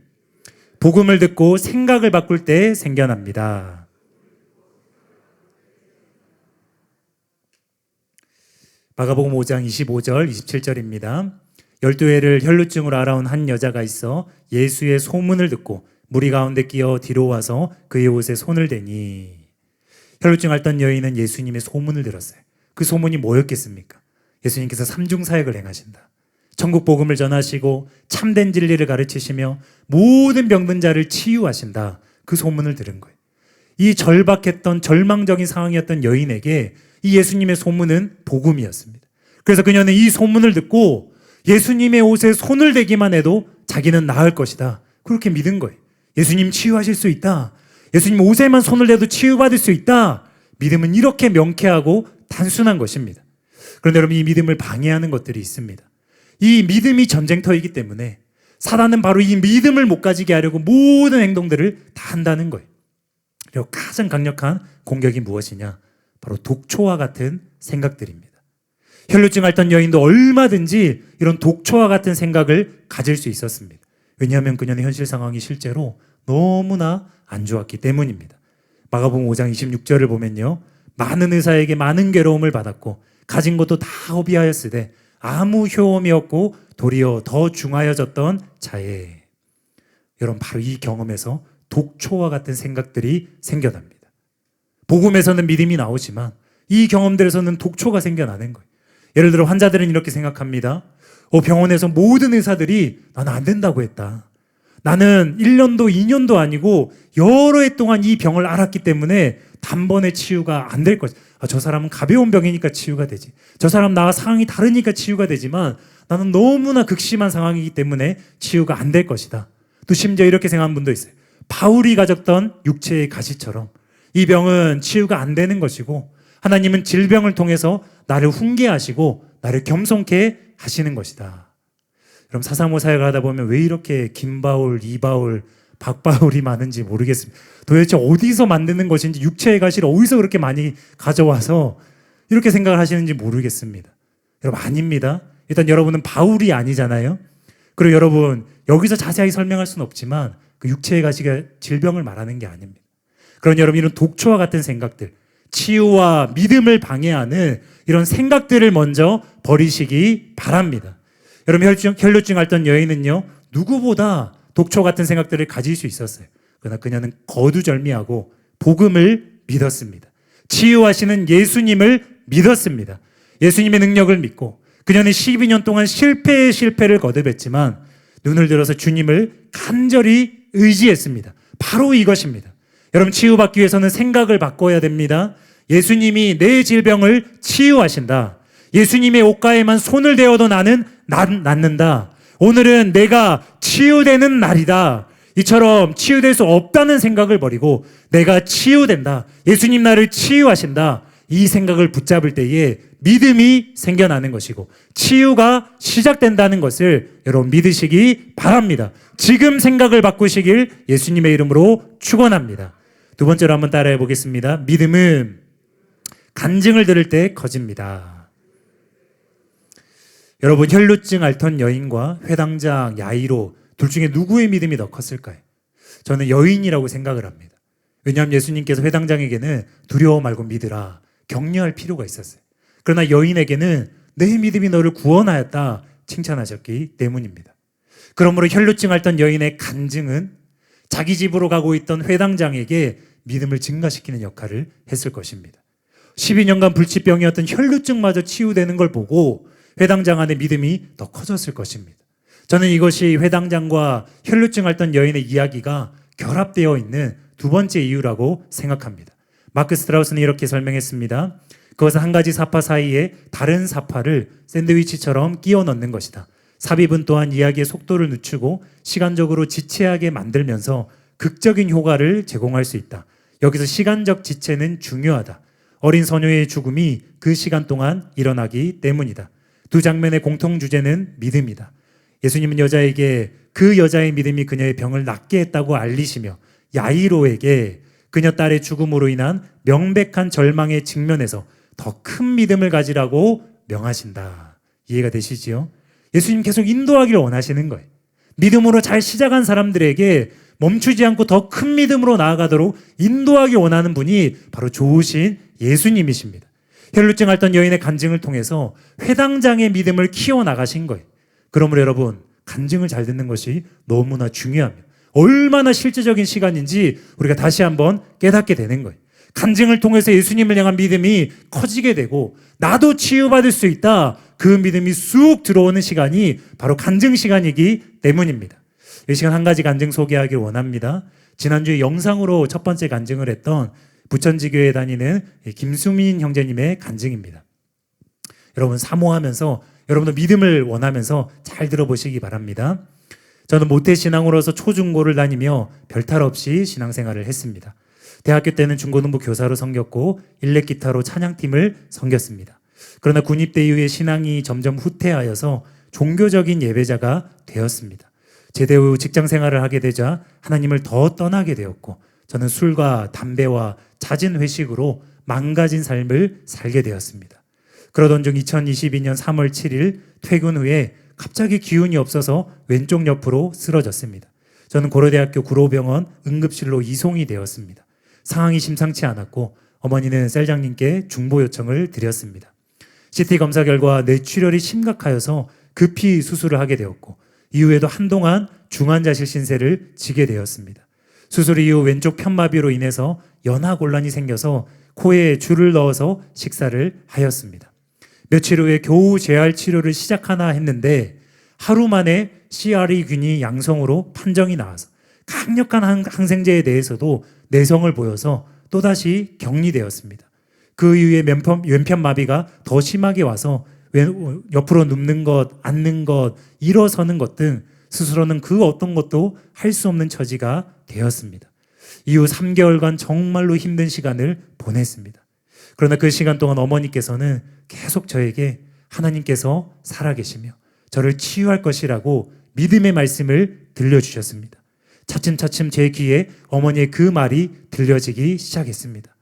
B: 복음을 듣고 생각을 바꿀 때 생겨납니다. 마가복음 5장 25절 27절입니다. 12회를 혈루증으로 앓아온 한 여자가 있어 예수의 소문을 듣고 무리 가운데 끼어 뒤로 와서 그의 옷에 손을 대니 혈루증 앓던 여인은 예수님의 소문을 들었어요. 그 소문이 뭐였겠습니까? 예수님께서 삼중 사역을 행하신다. 천국 복음을 전하시고 참된 진리를 가르치시며 모든 병든 자를 치유하신다. 그 소문을 들은 거예요. 이 절박했던 절망적인 상황이었던 여인에게 이 예수님의 소문은 복음이었습니다. 그래서 그녀는 이 소문을 듣고 예수님의 옷에 손을 대기만 해도 자기는 나을 것이다. 그렇게 믿은 거예요. 예수님 치유하실 수 있다. 예수님 옷에만 손을 대도 치유받을 수 있다. 믿음은 이렇게 명쾌하고 단순한 것입니다. 그런데 여러분 이 믿음을 방해하는 것들이 있습니다. 이 믿음이 전쟁터이기 때문에 사단은 바로 이 믿음을 못 가지게 하려고 모든 행동들을 다 한다는 거예요. 그리고 가장 강력한 공격이 무엇이냐? 바로 독초와 같은 생각들입니다. 혈루증 앓던 여인도 얼마든지 이런 독초와 같은 생각을 가질 수 있었습니다. 왜냐하면 그녀의 현실 상황이 실제로 너무나 안 좋았기 때문입니다. 마가복음 5장 26절을 보면요. 많은 의사에게 많은 괴로움을 받았고 가진 것도 다 허비하였으되 아무 효험이 없고 도리어 더 중하여졌던 자에 여러분 바로 이 경험에서 독초와 같은 생각들이 생겨납니다. 복음에서는 믿음이 나오지만 이 경험들에서는 독초가 생겨나는 거예요. 예를 들어 환자들은 이렇게 생각합니다. 병원에서 모든 의사들이 나는 안 된다고 했다. 나는 1년도 2년도 아니고 여러 해 동안 이 병을 앓았기 때문에 단번에 치유가 안 될 것이다. 저 사람은 가벼운 병이니까 치유가 되지. 저 사람 나와 상황이 다르니까 치유가 되지만 나는 너무나 극심한 상황이기 때문에 치유가 안 될 것이다. 또 심지어 이렇게 생각하는 분도 있어요. 바울이 가졌던 육체의 가시처럼 이 병은 치유가 안 되는 것이고 하나님은 질병을 통해서 나를 훈계하시고 나를 겸손케 하시는 것이다. 그럼 사사모 사역을 하다 보면 왜 이렇게 김바울, 이바울, 박바울이 많은지 모르겠습니다. 도대체 어디서 만드는 것인지, 육체의 가시를 어디서 그렇게 많이 가져와서 이렇게 생각을 하시는지 모르겠습니다. 여러분, 아닙니다. 일단 여러분은 바울이 아니잖아요. 그리고 여러분, 여기서 자세하게 설명할 수는 없지만 그 육체의 가시가 질병을 말하는 게 아닙니다. 그런 여러분, 이런 독초와 같은 생각들, 치유와 믿음을 방해하는 이런 생각들을 먼저 버리시기 바랍니다. 여러분, 혈루증 앓던 여인은요, 누구보다 독초 같은 생각들을 가질 수 있었어요. 그러나 그녀는 거두절미하고 복음을 믿었습니다. 치유하시는 예수님을 믿었습니다. 예수님의 능력을 믿고 그녀는 12년 동안 실패의 실패를 거듭했지만 눈을 들어서 주님을 간절히 의지했습니다. 바로 이것입니다. 여러분, 치유받기 위해서는 생각을 바꿔야 됩니다. 예수님이 내 질병을 치유하신다. 예수님의 옷가에만 손을 대어도 나는 낫는다. 오늘은 내가 치유되는 날이다. 이처럼 치유될 수 없다는 생각을 버리고 내가 치유된다. 예수님 나를 치유하신다. 이 생각을 붙잡을 때에 믿음이 생겨나는 것이고 치유가 시작된다는 것을 여러분 믿으시기 바랍니다. 지금 생각을 바꾸시길 예수님의 이름으로 축원합니다. 두 번째로 한번 따라해 보겠습니다. 믿음은 간증을 들을 때 커집니다. 여러분, 혈루증 앓던 여인과 회당장 야이로 둘 중에 누구의 믿음이 더 컸을까요? 저는 여인이라고 생각을 합니다. 왜냐하면 예수님께서 회당장에게는 두려워 말고 믿으라, 격려할 필요가 있었어요. 그러나 여인에게는 내 믿음이 너를 구원하였다 칭찬하셨기 때문입니다. 그러므로 혈루증 앓던 여인의 간증은 자기 집으로 가고 있던 회당장에게 믿음을 증가시키는 역할을 했을 것입니다. 12년간 불치병이었던 혈루증마저 치유되는 걸 보고 회당장 안에 믿음이 더 커졌을 것입니다. 저는 이것이 회당장과 혈루증 앓던 여인의 이야기가 결합되어 있는 두 번째 이유라고 생각합니다. 마크 스트라우스는 이렇게 설명했습니다. 그것은 한 가지 사파 사이에 다른 사파를 샌드위치처럼 끼워 넣는 것이다. 삽입은 또한 이야기의 속도를 늦추고 시간적으로 지체하게 만들면서 극적인 효과를 제공할 수 있다. 여기서 시간적 지체는 중요하다. 어린 소녀의 죽음이 그 시간 동안 일어나기 때문이다. 두 장면의 공통 주제는 믿음이다. 예수님은 여자에게 그 여자의 믿음이 그녀의 병을 낫게 했다고 알리시며 야이로에게 그녀 딸의 죽음으로 인한 명백한 절망의 직면에서 더 큰 믿음을 가지라고 명하신다. 이해가 되시지요? 예수님 계속 인도하기를 원하시는 거예요. 믿음으로 잘 시작한 사람들에게 멈추지 않고 더 큰 믿음으로 나아가도록 인도하기 원하는 분이 바로 좋으신 예수님이십니다. 혈루증 앓던 여인의 간증을 통해서 회당장의 믿음을 키워나가신 거예요. 그러므로 여러분, 간증을 잘 듣는 것이 너무나 중요합니다. 얼마나 실제적인 시간인지 우리가 다시 한번 깨닫게 되는 거예요. 간증을 통해서 예수님을 향한 믿음이 커지게 되고 나도 치유받을 수 있다. 그 믿음이 쑥 들어오는 시간이 바로 간증 시간이기 때문입니다. 이 시간 한 가지 간증 소개하길 원합니다. 지난주에 영상으로 첫 번째 간증을 했던 부천지교에 다니는 김수민 형제님의 간증입니다. 여러분, 사모하면서 여러분도 믿음을 원하면서 잘 들어보시기 바랍니다. 저는 모태신앙으로서 초중고를 다니며 별탈 없이 신앙생활을 했습니다. 대학교 때는 중고등부 교사로 섬겼고 일렉기타로 찬양팀을 섬겼습니다. 그러나 군입대 이후에 신앙이 점점 후퇴하여서 종교적인 예배자가 되었습니다. 제대 후 직장 생활을 하게 되자 하나님을 더 떠나게 되었고 저는 술과 담배와 잦은 회식으로 망가진 삶을 살게 되었습니다. 그러던 중 2022년 3월 7일 퇴근 후에 갑자기 기운이 없어서 왼쪽 옆으로 쓰러졌습니다. 저는 고려대학교 구로병원 응급실로 이송이 되었습니다. 상황이 심상치 않았고 어머니는 셀장님께 중보 요청을 드렸습니다. CT 검사 결과 뇌출혈이 심각하여서 급히 수술을 하게 되었고 이후에도 한동안 중환자실 신세를 지게 되었습니다. 수술 이후 왼쪽 편마비로 인해서 연하곤란이 생겨서 코에 줄을 넣어서 식사를 하였습니다. 며칠 후에 겨우 재활 치료를 시작하나 했는데 하루 만에 CRE균이 양성으로 판정이 나와서 강력한 항생제에 대해서도 내성을 보여서 또다시 격리되었습니다. 그 이후에 왼편마비가 더 심하게 와서 옆으로 눕는 것, 앉는 것, 일어서는 것 등 스스로는 그 어떤 것도 할 수 없는 처지가 되었습니다. 이후 3개월간 정말로 힘든 시간을 보냈습니다. 그러나 그 시간 동안 어머니께서는 계속 저에게 하나님께서 살아계시며 저를 치유할 것이라고 믿음의 말씀을 들려주셨습니다. 차츰차츰 제 귀에 어머니의 그 말이 들려지기 시작했습니다.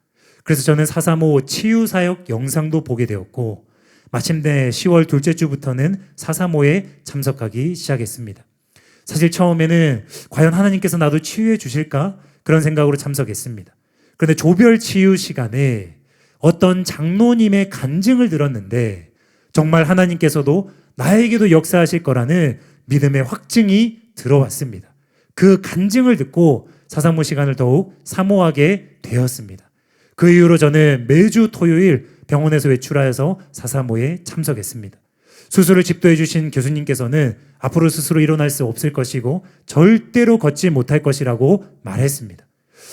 B: 그래서 저는 435 치유사역 영상도 보게 되었고 마침내 10월 둘째 주부터는 435에 참석하기 시작했습니다. 사실 처음에는 과연 하나님께서 나도 치유해 주실까? 그런 생각으로 참석했습니다. 그런데 조별 치유 시간에 어떤 장로님의 간증을 들었는데 정말 하나님께서도 나에게도 역사하실 거라는 믿음의 확증이 들어왔습니다. 그 간증을 듣고 435 시간을 더욱 사모하게 되었습니다. 그 이후로 저는 매주 토요일 병원에서 외출하여서 435에 참석했습니다. 수술을 집도해 주신 교수님께서는 앞으로 스스로 일어날 수 없을 것이고 절대로 걷지 못할 것이라고 말했습니다.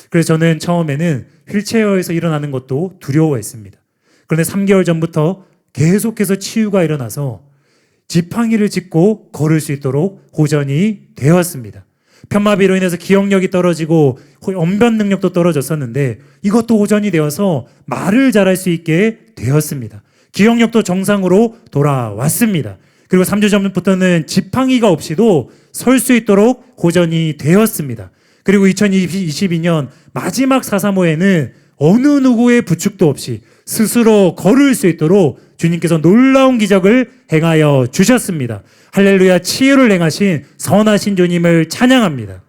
B: 그래서 저는 처음에는 휠체어에서 일어나는 것도 두려워했습니다. 그런데 3개월 전부터 계속해서 치유가 일어나서 지팡이를 짚고 걸을 수 있도록 호전이 되었습니다. 편마비로 인해서 기억력이 떨어지고 언변 능력도 떨어졌었는데 이것도 호전이 되어서 말을 잘할 수 있게 되었습니다. 기억력도 정상으로 돌아왔습니다. 그리고 3주 전부터는 지팡이가 없이도 설 수 있도록 호전이 되었습니다. 그리고 2022년 마지막 435에는 어느 누구의 부축도 없이 스스로 걸을 수 있도록 주님께서 놀라운 기적을 행하여 주셨습니다. 할렐루야. 치유를 행하신 선하신 주님을 찬양합니다.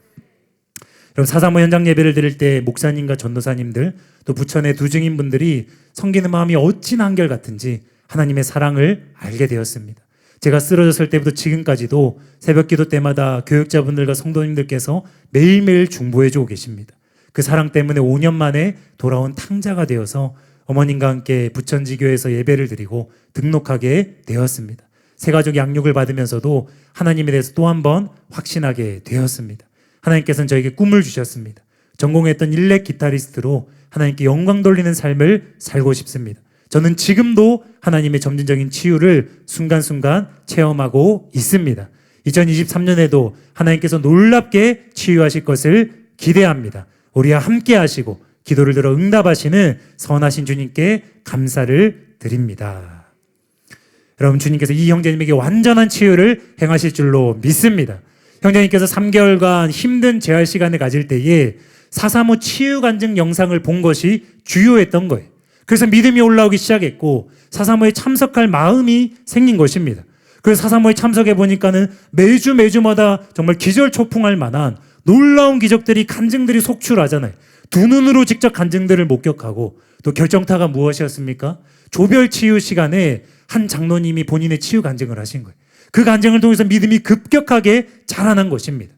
B: 여러분 435 현장 예배를 드릴 때 목사님과 전도사님들 또 부천의 두 증인분들이 섬기는 마음이 어찌나 한결같은지 하나님의 사랑을 알게 되었습니다. 제가 쓰러졌을 때부터 지금까지도 새벽기도 때마다 교육자분들과 성도님들께서 매일매일 중보해주고 계십니다. 그 사랑 때문에 5년 만에 돌아온 탕자가 되어서 어머님과 함께 부천지교에서 예배를 드리고 등록하게 되었습니다. 새가족 양육을 받으면서도 하나님에 대해서 또 한 번 확신하게 되었습니다. 하나님께서는 저에게 꿈을 주셨습니다. 전공했던 일렉 기타리스트로 하나님께 영광 돌리는 삶을 살고 싶습니다. 저는 지금도 하나님의 점진적인 치유를 순간순간 체험하고 있습니다. 2023년에도 하나님께서 놀랍게 치유하실 것을 기대합니다. 우리와 함께 하시고 기도를 들어 응답하시는 선하신 주님께 감사를 드립니다. 여러분 주님께서 이 형제님에게 완전한 치유를 행하실 줄로 믿습니다. 형제님께서 3개월간 힘든 재활 시간을 가질 때에 435 치유 간증 영상을 본 것이 주요했던 거예요. 그래서 믿음이 올라오기 시작했고 435에 참석할 마음이 생긴 것입니다. 그래서 435에 참석해 보니까는 매주마다 정말 기절초풍할 만한 놀라운 기적들이 간증들이 속출하잖아요. 두 눈으로 직접 간증들을 목격하고 또 결정타가 무엇이었습니까? 조별 치유 시간에 한 장로님이 본인의 치유 간증을 하신 거예요. 그 간증을 통해서 믿음이 급격하게 자라난 것입니다.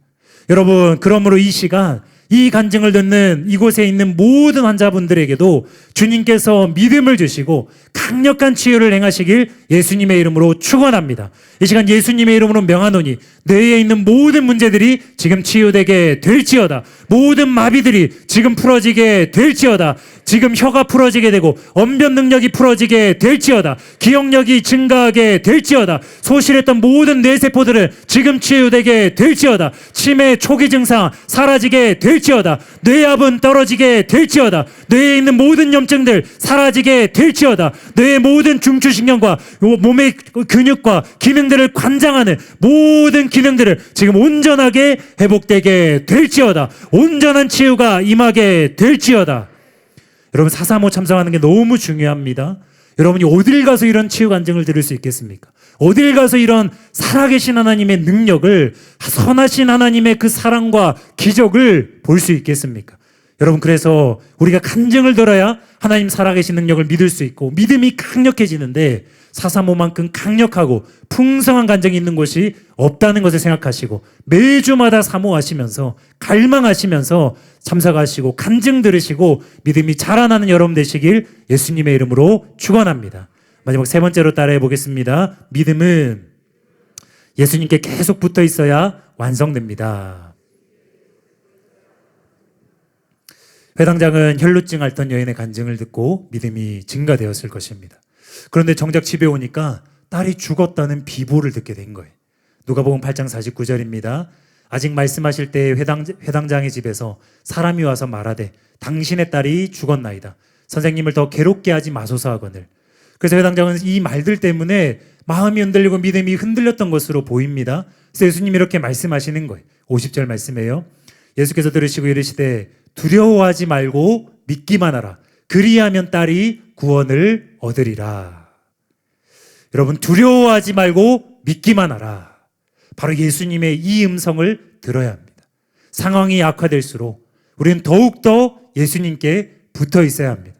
B: 여러분 그러므로 이 시간 이 간증을 듣는 이곳에 있는 모든 환자분들에게도 주님께서 믿음을 주시고 강력한 치유를 행하시길 예수님의 이름으로 축원합니다. 이 시간 예수님의 이름으로 명하노니 뇌에 있는 모든 문제들이 지금 치유되게 될지어다. 모든 마비들이 지금 풀어지게 될지어다. 지금 혀가 풀어지게 되고 언변 능력이 풀어지게 될지어다. 기억력이 증가하게 될지어다. 소실했던 모든 뇌세포들은 지금 치유되게 될지어다. 치매 초기 증상 사라지게 될지어다. 뇌압은 떨어지게 될지어다. 뇌에 있는 모든 염증들 사라지게 될지어다. 뇌의 모든 중추신경과 몸의 근육과 기능들을 관장하는 모든 기능들을 지금 온전하게 회복되게 될지어다. 온전한 치유가 임하게 될지어다. 여러분 435 참석하는 게 너무 중요합니다. 여러분이 어딜 가서 이런 치유 간증을 들을 수 있겠습니까? 어딜 가서 이런 살아계신 하나님의 능력을, 선하신 하나님의 그 사랑과 기적을 볼 수 있겠습니까? 여러분 그래서 우리가 간증을 들어야 하나님 살아계신 능력을 믿을 수 있고 믿음이 강력해지는데 435만큼 강력하고 풍성한 간증이 있는 곳이 없다는 것을 생각하시고 매주마다 사모하시면서 갈망하시면서 참석하시고 간증 들으시고 믿음이 자라나는 여러분 되시길 예수님의 이름으로 축원합니다. 마지막 세 번째로 따라해 보겠습니다. 믿음은 예수님께 계속 붙어 있어야 완성됩니다. 회당장은 혈루증 앓던 여인의 간증을 듣고 믿음이 증가되었을 것입니다. 그런데 정작 집에 오니까 딸이 죽었다는 비보를 듣게 된 거예요. 누가복음 8장 49절입니다. 아직 말씀하실 때 회당장의 집에서 사람이 와서 말하되 당신의 딸이 죽었나이다. 선생님을 더 괴롭게 하지 마소서 하거늘. 그래서 회당장은 이 말들 때문에 마음이 흔들리고 믿음이 흔들렸던 것으로 보입니다. 그래서 예수님이 이렇게 말씀하시는 거예요. 50절 말씀이에요. 예수께서 들으시고 이르시되 두려워하지 말고 믿기만 하라. 그리하면 딸이 구원을 얻으리라. 여러분, 두려워하지 말고 믿기만 하라. 바로 예수님의 이 음성을 들어야 합니다. 상황이 악화될수록 우리는 더욱더 예수님께 붙어 있어야 합니다.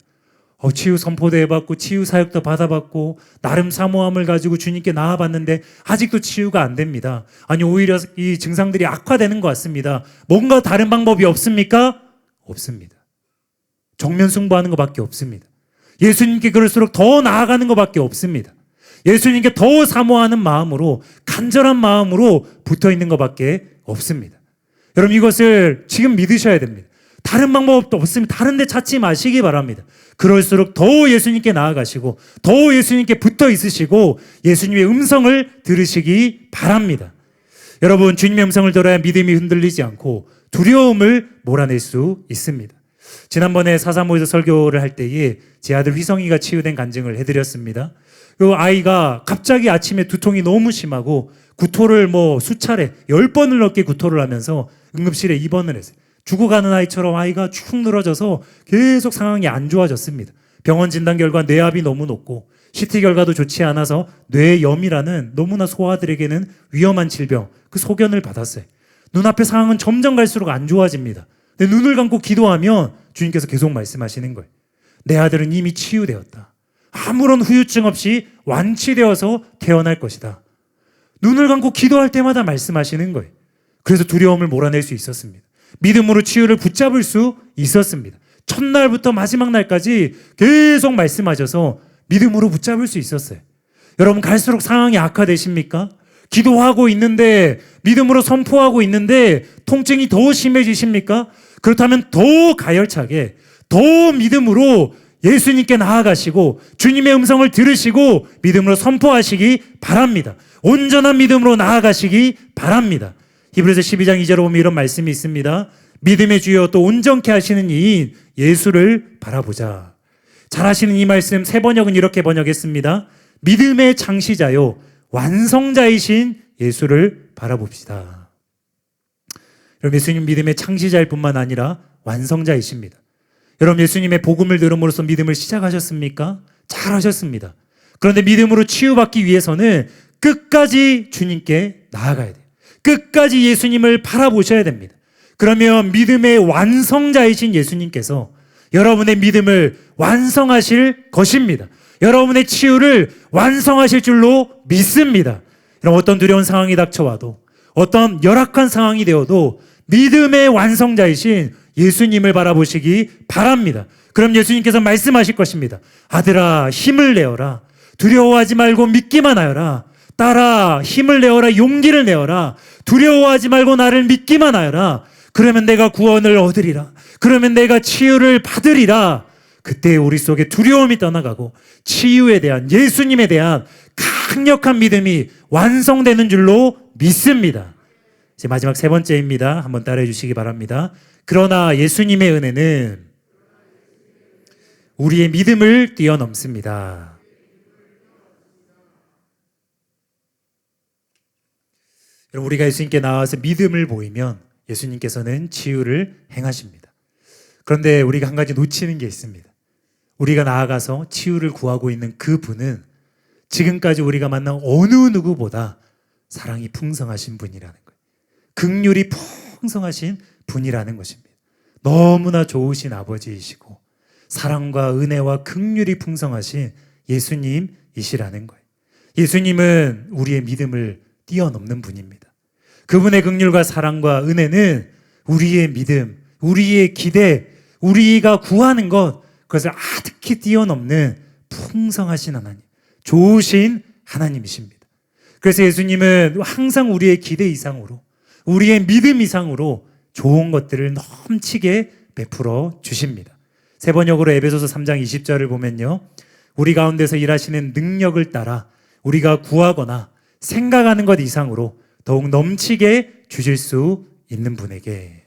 B: 치유 선포도 해봤고 치유 사역도 받아봤고 나름 사모함을 가지고 주님께 나아봤는데 아직도 치유가 안 됩니다. 아니, 오히려 이 증상들이 악화되는 것 같습니다. 뭔가 다른 방법이 없습니까? 없습니다. 정면 승부하는 것밖에 없습니다. 예수님께 그럴수록 더 나아가는 것밖에 없습니다. 예수님께 더 사모하는 마음으로, 간절한 마음으로 붙어 있는 것밖에 없습니다. 여러분, 이것을 지금 믿으셔야 됩니다. 다른 방법도 없습니다. 다른 데 찾지 마시기 바랍니다. 그럴수록 더 예수님께 나아가시고 더 예수님께 붙어 있으시고 예수님의 음성을 들으시기 바랍니다. 여러분, 주님의 음성을 들어야 믿음이 흔들리지 않고 두려움을 몰아낼 수 있습니다. 지난번에 사사모에서 설교를 할 때에 제 아들 휘성이가 치유된 간증을 해드렸습니다. 그 아이가 갑자기 아침에 두통이 너무 심하고 구토를 수차례 10번을 넘게 구토를 하면서 응급실에 입원을 했어요. 죽어가는 아이처럼 아이가 축 늘어져서 계속 상황이 안 좋아졌습니다. 병원 진단 결과 뇌압이 너무 높고 CT 결과도 좋지 않아서 뇌염이라는 너무나 소아들에게는 위험한 질병, 그 소견을 받았어요. 눈앞의 상황은 점점 갈수록 안 좋아집니다. 근데 눈을 감고 기도하면 주님께서 계속 말씀하시는 거예요. 내 아들은 이미 치유되었다. 아무런 후유증 없이 완치되어서 태어날 것이다. 눈을 감고 기도할 때마다 말씀하시는 거예요. 그래서 두려움을 몰아낼 수 있었습니다. 믿음으로 치유를 붙잡을 수 있었습니다. 첫날부터 마지막 날까지 계속 말씀하셔서 믿음으로 붙잡을 수 있었어요. 여러분, 갈수록 상황이 악화되십니까? 기도하고 있는데, 믿음으로 선포하고 있는데 통증이 더 심해지십니까? 그렇다면 더 가열차게, 더 믿음으로 예수님께 나아가시고 주님의 음성을 들으시고 믿음으로 선포하시기 바랍니다. 온전한 믿음으로 나아가시기 바랍니다. 히브리서 12장 2절에 보면 이런 말씀이 있습니다. 믿음의 주여 또 온전케 하시는 이인 예수를 바라보자. 잘 하시는 이 말씀 새 번역은 이렇게 번역했습니다. 믿음의 창시자요 완성자이신 예수를 바라봅시다. 여러분, 예수님 믿음의 창시자일 뿐만 아니라 완성자이십니다. 여러분, 예수님의 복음을 들음으로써 믿음을 시작하셨습니까? 잘하셨습니다. 그런데 믿음으로 치유받기 위해서는 끝까지 주님께 나아가야 돼요. 끝까지 예수님을 바라보셔야 됩니다. 그러면 믿음의 완성자이신 예수님께서 여러분의 믿음을 완성하실 것입니다. 여러분의 치유를 완성하실 줄로 믿습니다. 여러분, 어떤 두려운 상황이 닥쳐와도 어떤 열악한 상황이 되어도 믿음의 완성자이신 예수님을 바라보시기 바랍니다. 그럼 예수님께서 말씀하실 것입니다. 아들아, 힘을 내어라. 두려워하지 말고 믿기만 하여라. 딸아, 힘을 내어라. 용기를 내어라. 두려워하지 말고 나를 믿기만 하여라. 그러면 내가 구원을 얻으리라. 그러면 내가 치유를 받으리라. 그때 우리 속에 두려움이 떠나가고 치유에 대한, 예수님에 대한 강력한 믿음이 완성되는 줄로 믿습니다. 이제 마지막 세 번째입니다. 한번 따라해 주시기 바랍니다. 그러나 예수님의 은혜는 우리의 믿음을 뛰어넘습니다. 여러분, 우리가 예수님께 나와서 믿음을 보이면 예수님께서는 치유를 행하십니다. 그런데 우리가 한 가지 놓치는 게 있습니다. 우리가 나아가서 치유를 구하고 있는 그 분은 지금까지 우리가 만난 어느 누구보다 사랑이 풍성하신 분이라는 거예요. 긍휼이 풍성하신 분이라는 것입니다. 너무나 좋으신 아버지이시고 사랑과 은혜와 긍휼이 풍성하신 예수님이시라는 거예요. 예수님은 우리의 믿음을 뛰어넘는 분입니다. 그분의 긍휼과 사랑과 은혜는 우리의 믿음, 우리의 기대, 우리가 구하는 것, 그것을 아득히 뛰어넘는 풍성하신 하나님, 좋으신 하나님이십니다. 그래서 예수님은 항상 우리의 기대 이상으로, 우리의 믿음 이상으로 좋은 것들을 넘치게 베풀어 주십니다. 세 번역으로 에베소서 3장 20절을 보면요, 우리 가운데서 일하시는 능력을 따라 우리가 구하거나 생각하는 것 이상으로 더욱 넘치게 주실 수 있는 분에게,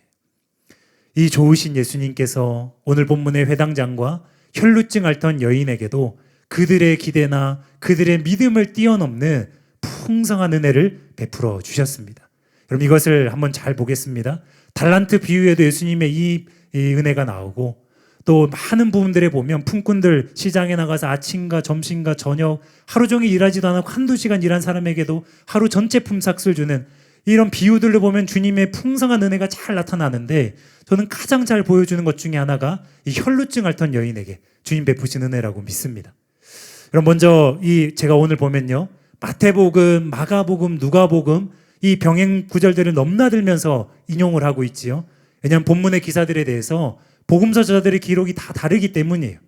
B: 이 좋으신 예수님께서 오늘 본문의 회당장과 혈루증 앓던 여인에게도 그들의 기대나 그들의 믿음을 뛰어넘는 풍성한 은혜를 베풀어 주셨습니다. 여러분, 이것을 한번 잘 보겠습니다. 달란트 비유에도 예수님의 이 은혜가 나오고, 또 많은 부분들에 보면 품꾼들 시장에 나가서 아침과 점심과 저녁 하루 종일 일하지도 않고 한두 시간 일한 사람에게도 하루 전체 품삯을 주는 이런 비유들을 보면 주님의 풍성한 은혜가 잘 나타나는데, 저는 가장 잘 보여주는 것 중에 하나가 이 혈루증 앓던 여인에게 주님 베푸신 은혜라고 믿습니다. 그럼 먼저 제가 오늘 보면요, 마태복음, 마가복음, 누가복음 이 병행 구절들을 넘나들면서 인용을 하고 있지요. 왜냐하면 본문의 기사들에 대해서 복음서 저자들의 기록이 다 다르기 때문이에요.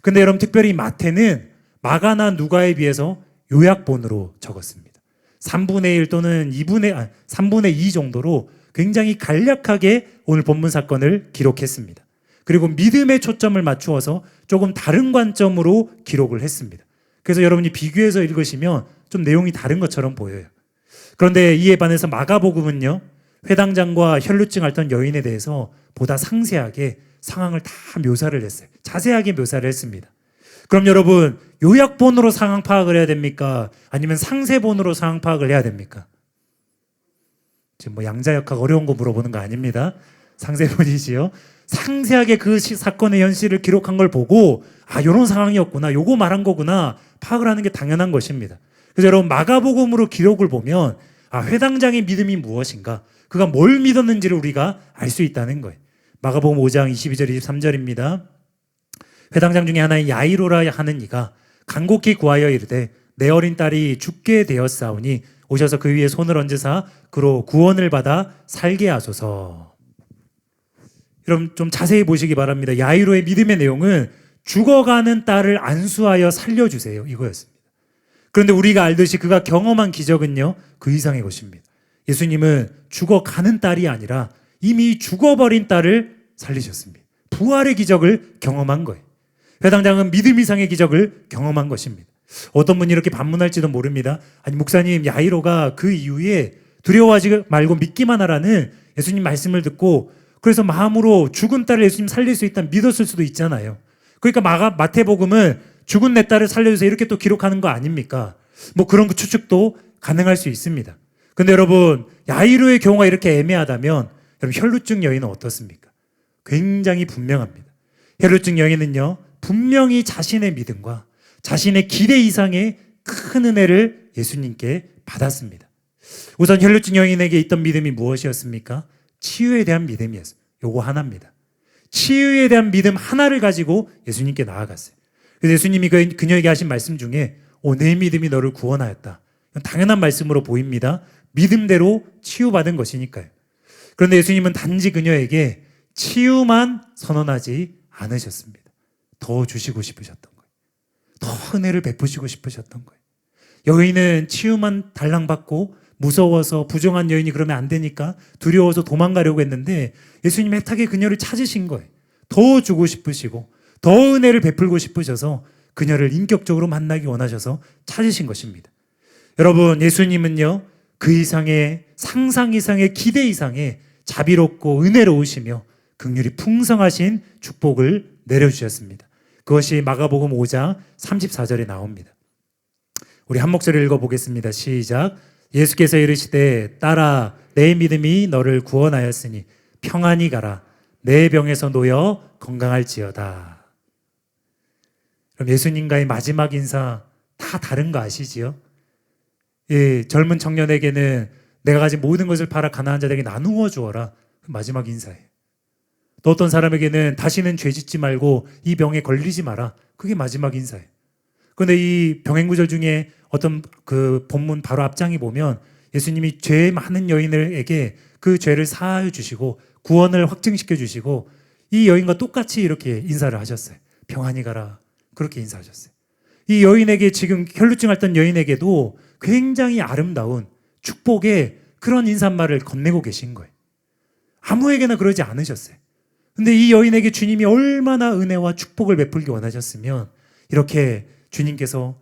B: 근데 여러분, 특별히 마태는 마가나 누가에 비해서 요약본으로 적었습니다. 3분의 1 또는 3분의 2 정도로 굉장히 간략하게 오늘 본문 사건을 기록했습니다. 그리고 믿음에 초점을 맞추어서 조금 다른 관점으로 기록을 했습니다. 그래서 여러분이 비교해서 읽으시면 좀 내용이 다른 것처럼 보여요. 그런데 이에 반해서 마가복음은요, 회당장과 혈루증 앓던 여인에 대해서 보다 상세하게 상황을 다 묘사를 했어요. 자세하게 묘사를 했습니다. 그럼 여러분, 요약본으로 상황 파악을 해야 됩니까? 아니면 상세본으로 상황 파악을 해야 됩니까? 지금 뭐 양자역학 어려운 거 물어보는 거 아닙니다. 상세본이지요. 상세하게 그 사건의 현실을 기록한 걸 보고, 아, 이런 상황이었구나, 요거 말한 거구나 파악을 하는 게 당연한 것입니다. 그래서 여러분, 마가복음으로 기록을 보면 회당장의 믿음이 무엇인가, 그가 뭘 믿었는지를 우리가 알 수 있다는 거예요. 마가복음 5장 22절 23절입니다. 회당장 중에 하나인 야이로라 하는 이가 간곡히 구하여 이르되 내 어린 딸이 죽게 되었사오니 오셔서 그 위에 손을 얹으사 그로 구원을 받아 살게 하소서. 여러분, 좀 자세히 보시기 바랍니다. 야이로의 믿음의 내용은 죽어가는 딸을 안수하여 살려주세요, 이거였습니다. 그런데 우리가 알듯이 그가 경험한 기적은요, 그 이상의 것입니다. 예수님은 죽어가는 딸이 아니라 이미 죽어버린 딸을 살리셨습니다. 부활의 기적을 경험한 거예요. 회당장은 믿음 이상의 기적을 경험한 것입니다. 어떤 분이 이렇게 반문할지도 모릅니다. 아니, 목사님, 야이로가 그 이후에 두려워하지 말고 믿기만 하라는 예수님 말씀을 듣고 그래서 마음으로 죽은 딸을 예수님 살릴 수 있다 믿었을 수도 있잖아요. 그러니까 마태복음은 죽은 내 딸을 살려주세요 이렇게 또 기록하는 거 아닙니까? 뭐 그런 추측도 가능할 수 있습니다. 근데 여러분, 야이로의 경우가 이렇게 애매하다면 여러분, 혈루증 여인은 어떻습니까? 굉장히 분명합니다. 혈루증 여인은요, 분명히 자신의 믿음과 자신의 기대 이상의 큰 은혜를 예수님께 받았습니다. 우선 혈루증 여인에게 있던 믿음이 무엇이었습니까? 치유에 대한 믿음이었습니다. 요거 하나입니다. 치유에 대한 믿음 하나를 가지고 예수님께 나아갔어요. 그래서 예수님이 그녀에게 하신 말씀 중에 내 믿음이 너를 구원하였다. 당연한 말씀으로 보입니다. 믿음대로 치유받은 것이니까요. 그런데 예수님은 단지 그녀에게 치유만 선언하지 않으셨습니다. 더 주시고 싶으셨던 거예요. 더 은혜를 베푸시고 싶으셨던 거예요. 여인은 치유만 달랑받고 무서워서 부정한 여인이 그러면 안 되니까 두려워서 도망가려고 했는데 예수님 애타게 그녀를 찾으신 거예요. 더 주고 싶으시고 더 은혜를 베풀고 싶으셔서 그녀를 인격적으로 만나기 원하셔서 찾으신 것입니다. 여러분, 예수님은요, 그 이상의 상상 이상의 기대 이상의 자비롭고 은혜로우시며 긍휼이 풍성하신 축복을 내려주셨습니다. 그것이 마가복음 5장 34절에 나옵니다. 우리 한 목소리 읽어보겠습니다. 시작. 예수께서 이르시되 딸아 내 믿음이 너를 구원하였으니 평안히 가라. 내 병에서 놓여 건강할지어다. 그럼 예수님과의 마지막 인사 다 다른 거 아시지요? 예, 젊은 청년에게는 내가 가진 모든 것을 팔아 가난한 자들에게 나누어 주어라. 마지막 인사예요. 또 어떤 사람에게는 다시는 죄 짓지 말고 이 병에 걸리지 마라. 그게 마지막 인사예요. 그런데 이 병행구절 중에 어떤 그 본문 바로 앞장에 보면 예수님이 죄 많은 여인에게 그 죄를 사하여 주시고 구원을 확증시켜 주시고 이 여인과 똑같이 이렇게 인사를 하셨어요. 평안히 가라. 그렇게 인사하셨어요. 이 여인에게 지금 혈루증 앓던 여인에게도 굉장히 아름다운 축복의 그런 인사말을 건네고 계신 거예요. 아무에게나 그러지 않으셨어요. 근데 이 여인에게 주님이 얼마나 은혜와 축복을 베풀기 원하셨으면 이렇게 주님께서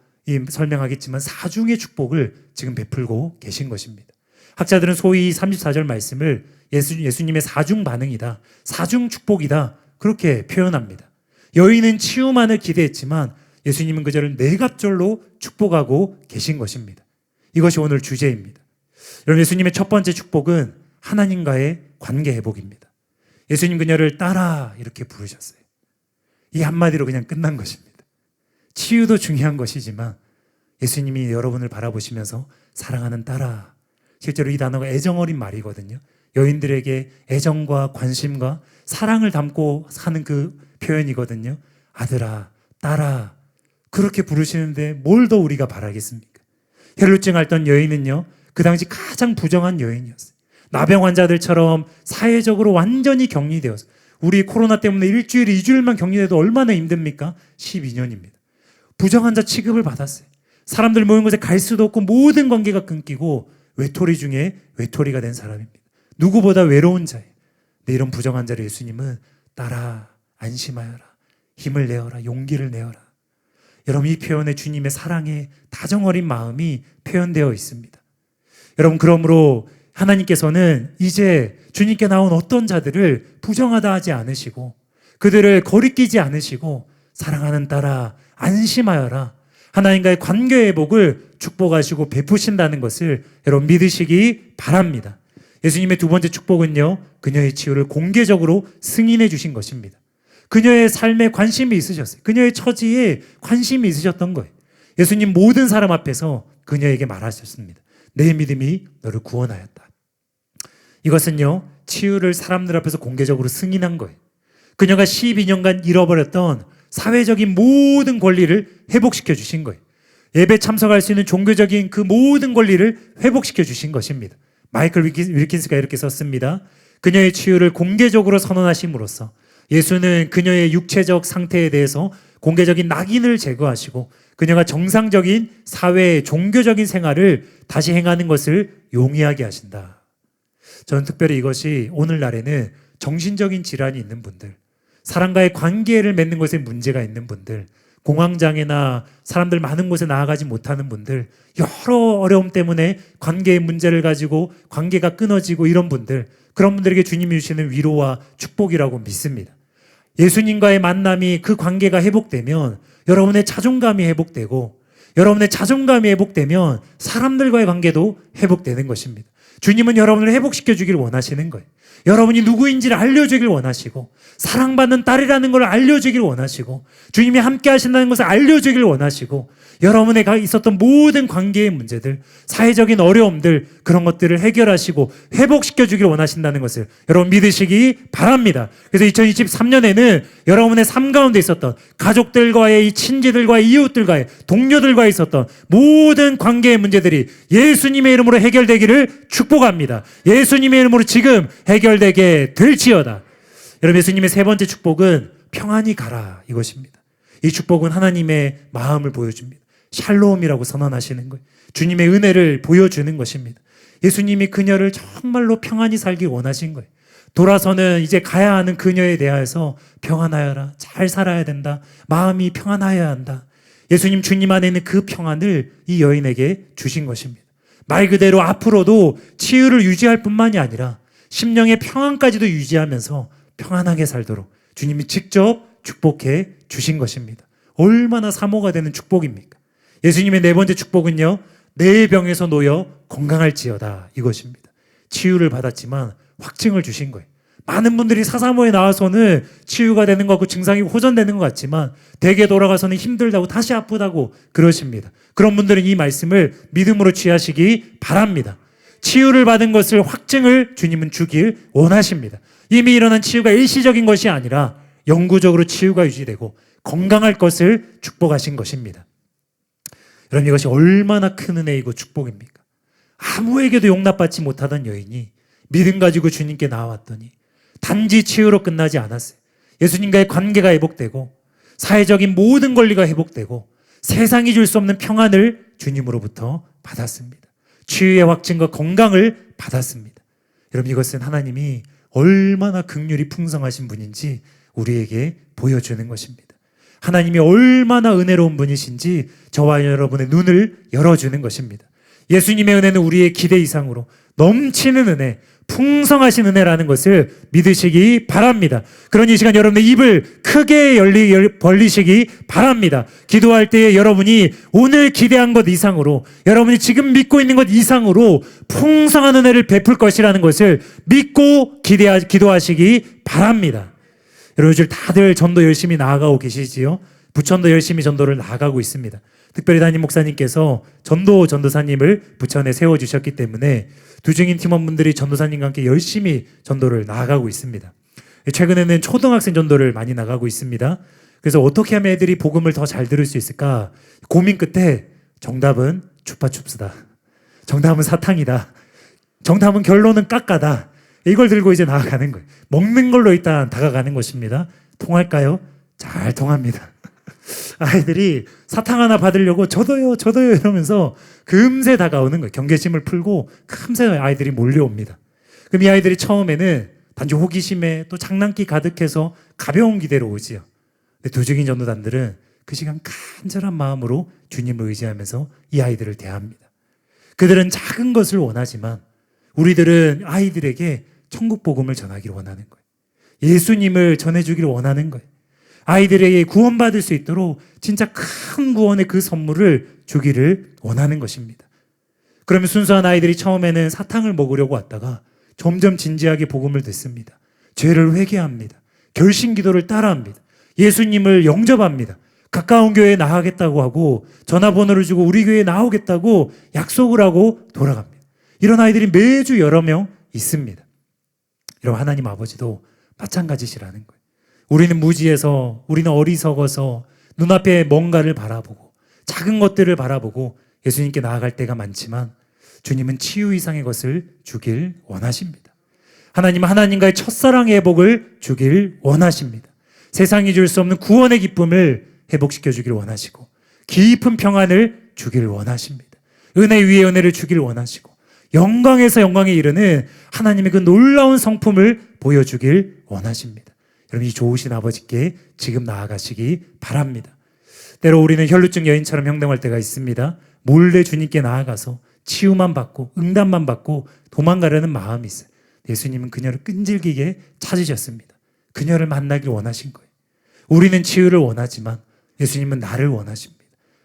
B: 설명하겠지만 사중의 축복을 지금 베풀고 계신 것입니다. 학자들은 소위 34절 말씀을 예수님의 사중 반응이다, 사중 축복이다 그렇게 표현합니다. 여인은 치유만을 기대했지만 예수님은 그 절을 네갑절로 축복하고 계신 것입니다. 이것이 오늘 주제입니다. 여러분, 예수님의 첫 번째 축복은 하나님과의 관계 회복입니다. 예수님 그녀를 따라 이렇게 부르셨어요. 이 한마디로 그냥 끝난 것입니다. 치유도 중요한 것이지만 예수님이 여러분을 바라보시면서 사랑하는 딸아, 실제로 이 단어가 애정 어린 말이거든요. 여인들에게 애정과 관심과 사랑을 담고 사는 그 표현이거든요. 아들아, 딸아, 그렇게 부르시는데 뭘 더 우리가 바라겠습니까? 혈루증 앓던 여인은요, 그 당시 가장 부정한 여인이었어요. 나병 환자들처럼 사회적으로 완전히 격리되었어요. 우리 코로나 때문에 일주일, 2주일만 격리돼도 얼마나 힘듭니까? 12년입니다. 부정한 자 취급을 받았어요. 사람들 모인 곳에 갈 수도 없고 모든 관계가 끊기고 외톨이 중에 외톨이가 된 사람입니다. 누구보다 외로운 자예요. 근데 이런 부정한 자를 예수님은 따라 안심하여라, 힘을 내어라, 용기를 내어라. 여러분, 이 표현에 주님의 사랑의 다정어린 마음이 표현되어 있습니다. 여러분, 그러므로 하나님께서는 이제 주님께 나온 어떤 자들을 부정하다 하지 않으시고 그들을 거리끼지 않으시고 사랑하는 딸아 안심하여라, 하나님과의 관계 회복을 축복하시고 베푸신다는 것을 여러분 믿으시기 바랍니다. 예수님의 두 번째 축복은요, 그녀의 치유를 공개적으로 승인해 주신 것입니다. 그녀의 삶에 관심이 있으셨어요. 그녀의 처지에 관심이 있으셨던 거예요. 예수님 모든 사람 앞에서 그녀에게 말하셨습니다. 내 믿음이 너를 구원하였다. 이것은요, 치유를 사람들 앞에서 공개적으로 승인한 거예요. 그녀가 12년간 잃어버렸던 사회적인 모든 권리를 회복시켜 주신 거예요. 예배 참석할 수 있는 종교적인 그 모든 권리를 회복시켜 주신 것입니다. 마이클 윌킨스가 이렇게 썼습니다. 그녀의 치유를 공개적으로 선언하심으로써 예수는 그녀의 육체적 상태에 대해서 공개적인 낙인을 제거하시고 그녀가 정상적인 사회, 종교적인 생활을 다시 행하는 것을 용이하게 하신다. 저는 특별히 이것이 오늘날에는 정신적인 질환이 있는 분들, 사람과의 관계를 맺는 것에 문제가 있는 분들, 공황장애나 사람들 많은 곳에 나아가지 못하는 분들, 여러 어려움 때문에 관계의 문제를 가지고 관계가 끊어지고 이런 분들, 그런 분들에게 주님이 주시는 위로와 축복이라고 믿습니다. 예수님과의 만남이, 그 관계가 회복되면 여러분의 자존감이 회복되고, 여러분의 자존감이 회복되면 사람들과의 관계도 회복되는 것입니다. 주님은 여러분을 회복시켜 주길 원하시는 거예요. 여러분이 누구인지를 알려주길 원하시고, 사랑받는 딸이라는 걸 알려주길 원하시고, 주님이 함께 하신다는 것을 알려주길 원하시고, 여러분에 있었던 모든 관계의 문제들, 사회적인 어려움들, 그런 것들을 해결하시고 회복시켜 주길 원하신다는 것을 여러분 믿으시기 바랍니다. 그래서 2023년에는 여러분의 삶 가운데 있었던 가족들과의, 이 친지들과의, 이웃들과의, 동료들과의 있었던 모든 관계의 문제들이 예수님의 이름으로 해결되기를 축복합니다. 예수님의 이름으로 지금 해결되게 될지어다. 여러분, 예수님의 세 번째 축복은 평안히 가라, 이것입니다. 이 축복은 하나님의 마음을 보여줍니다. 샬롬이라고 선언하시는 거예요. 주님의 은혜를 보여주는 것입니다. 예수님이 그녀를 정말로 평안히 살기 원하신 거예요. 돌아서는 이제 가야 하는 그녀에 대하여서 평안하여라, 잘 살아야 된다, 마음이 평안하여야 한다. 예수님 주님 안에 있는 그 평안을 이 여인에게 주신 것입니다. 말 그대로 앞으로도 치유를 유지할 뿐만이 아니라 심령의 평안까지도 유지하면서 평안하게 살도록 주님이 직접 축복해 주신 것입니다. 얼마나 사모가 되는 축복입니까? 예수님의 네 번째 축복은요, 내 병에서 놓여 건강할지어다, 이것입니다. 치유를 받았지만 확증을 주신 거예요. 많은 분들이 사사모에 나와서는 치유가 되는 것 같고 증상이 호전되는 것 같지만 댁에 돌아가서는 힘들다고, 다시 아프다고 그러십니다. 그런 분들은 이 말씀을 믿음으로 취하시기 바랍니다. 치유를 받은 것을, 확증을 주님은 주길 원하십니다. 이미 일어난 치유가 일시적인 것이 아니라 영구적으로 치유가 유지되고 건강할 것을 축복하신 것입니다. 여러분, 이것이 얼마나 큰 은혜이고 축복입니까? 아무에게도 용납받지 못하던 여인이 믿음 가지고 주님께 나왔더니 단지 치유로 끝나지 않았어요. 예수님과의 관계가 회복되고 사회적인 모든 권리가 회복되고 세상이 줄 수 없는 평안을 주님으로부터 받았습니다. 치유의 확증과 건강을 받았습니다. 여러분, 이것은 하나님이 얼마나 긍휼이 풍성하신 분인지 우리에게 보여주는 것입니다. 하나님이 얼마나 은혜로운 분이신지 저와 여러분의 눈을 열어주는 것입니다. 예수님의 은혜는 우리의 기대 이상으로 넘치는 은혜, 풍성하신 은혜라는 것을 믿으시기 바랍니다. 그러니 이 시간 여러분의 입을 크게 벌리시기 바랍니다. 기도할 때에 여러분이 오늘 기대한 것 이상으로, 여러분이 지금 믿고 있는 것 이상으로 풍성한 은혜를 베풀 것이라는 것을 믿고 기도하시기 바랍니다. 여러분, 요즘 다들 전도 열심히 나아가고 계시지요? 부천도 열심히 전도를 나아가고 있습니다. 특별히 담임 목사님께서 전도사님을 부천에 세워주셨기 때문에 두중인 팀원분들이 전도사님과 함께 열심히 전도를 나아가고 있습니다. 최근에는 초등학생 전도를 많이 나가고 있습니다. 그래서 어떻게 하면 애들이 복음을 더 잘 들을 수 있을까 고민 끝에 정답은 추파춥스다. 정답은 사탕이다. 정답은 결론은 까까다. 이걸 들고 이제 나아가는 거예요. 먹는 걸로 일단 다가가는 것입니다. 통할까요? 잘 통합니다. 아이들이 사탕 하나 받으려고 저도요 이러면서 금세 다가오는 거예요. 경계심을 풀고 금세 아이들이 몰려옵니다. 그럼 이 아이들이 처음에는 단지 호기심에 또 장난기 가득해서 가벼운 기대로 오지요. 근데 두중인 전도단들은 그 시간 간절한 마음으로 주님을 의지하면서 이 아이들을 대합니다. 그들은 작은 것을 원하지만 우리들은 아이들에게 천국 복음을 전하기를 원하는 거예요. 예수님을 전해주기를 원하는 거예요. 아이들에게 구원받을 수 있도록 진짜 큰 구원의 그 선물을 주기를 원하는 것입니다. 그러면 순수한 아이들이 처음에는 사탕을 먹으려고 왔다가 점점 진지하게 복음을 듣습니다. 죄를 회개합니다. 결심 기도를 따라합니다. 예수님을 영접합니다. 가까운 교회에 나가겠다고 하고 전화번호를 주고 우리 교회에 나오겠다고 약속을 하고 돌아갑니다. 이런 아이들이 매주 여러 명 있습니다. 여러분, 하나님 아버지도 마찬가지시라는 거예요. 우리는 무지해서, 우리는 어리석어서 눈앞에 뭔가를 바라보고 작은 것들을 바라보고 예수님께 나아갈 때가 많지만 주님은 치유 이상의 것을 주길 원하십니다. 하나님은 하나님과의 첫사랑의 회복을 주길 원하십니다. 세상이 줄 수 없는 구원의 기쁨을 회복시켜 주길 원하시고 깊은 평안을 주길 원하십니다. 은혜 위에 은혜를 주길 원하시고 영광에서 영광에 이르는 하나님의 그 놀라운 성품을 보여주길 원하십니다. 여러분, 이 좋으신 아버지께 지금 나아가시기 바랍니다. 때로 우리는 혈루증 여인처럼 행동할 때가 있습니다. 몰래 주님께 나아가서 치유만 받고 응답만 받고 도망가려는 마음이 있어요. 예수님은 그녀를 끈질기게 찾으셨습니다. 그녀를 만나길 원하신 거예요. 우리는 치유를 원하지만 예수님은 나를 원하십니다.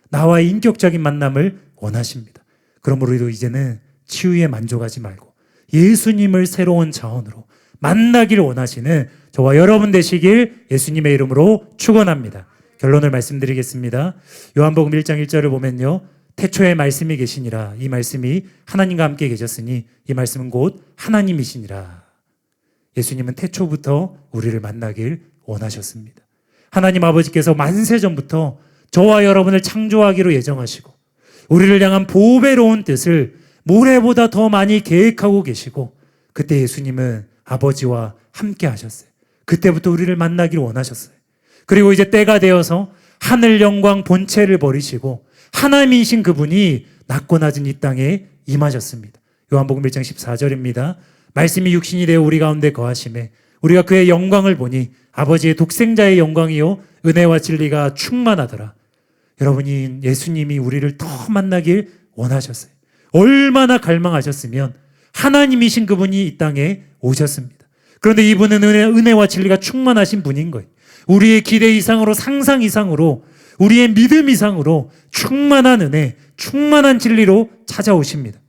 B: 나와의 인격적인 만남을 원하십니다. 그러므로 우리도 이제는 치유에 만족하지 말고 예수님을 새로운 차원으로 만나길 원하시는 저와 여러분 되시길 예수님의 이름으로 축원합니다. 결론을 말씀드리겠습니다. 요한복음 1장 1절을 보면요, 태초에 말씀이 계시니라. 이 말씀이 하나님과 함께 계셨으니 이 말씀은 곧 하나님이시니라. 예수님은 태초부터 우리를 만나길 원하셨습니다. 하나님 아버지께서 만세전부터 저와 여러분을 창조하기로 예정하시고 우리를 향한 보배로운 뜻을 모래보다 더 많이 계획하고 계시고 그때 예수님은 아버지와 함께 하셨어요. 그때부터 우리를 만나길 원하셨어요. 그리고 이제 때가 되어서 하늘 영광 본체를 버리시고 하나님이신 그분이 낮고 낮은 이 땅에 임하셨습니다. 요한복음 1장 14절입니다. 말씀이 육신이 되어 우리 가운데 거하심에 우리가 그의 영광을 보니 아버지의 독생자의 영광이요 은혜와 진리가 충만하더라. 여러분이 예수님이 우리를 더 만나길 원하셨어요. 얼마나 갈망하셨으면 하나님이신 그분이 이 땅에 오셨습니다. 그런데 이분은 은혜와 진리가 충만하신 분인 거예요. 우리의 기대 이상으로 상상 이상으로 우리의 믿음 이상으로 충만한 은혜, 충만한 진리로 찾아오십니다.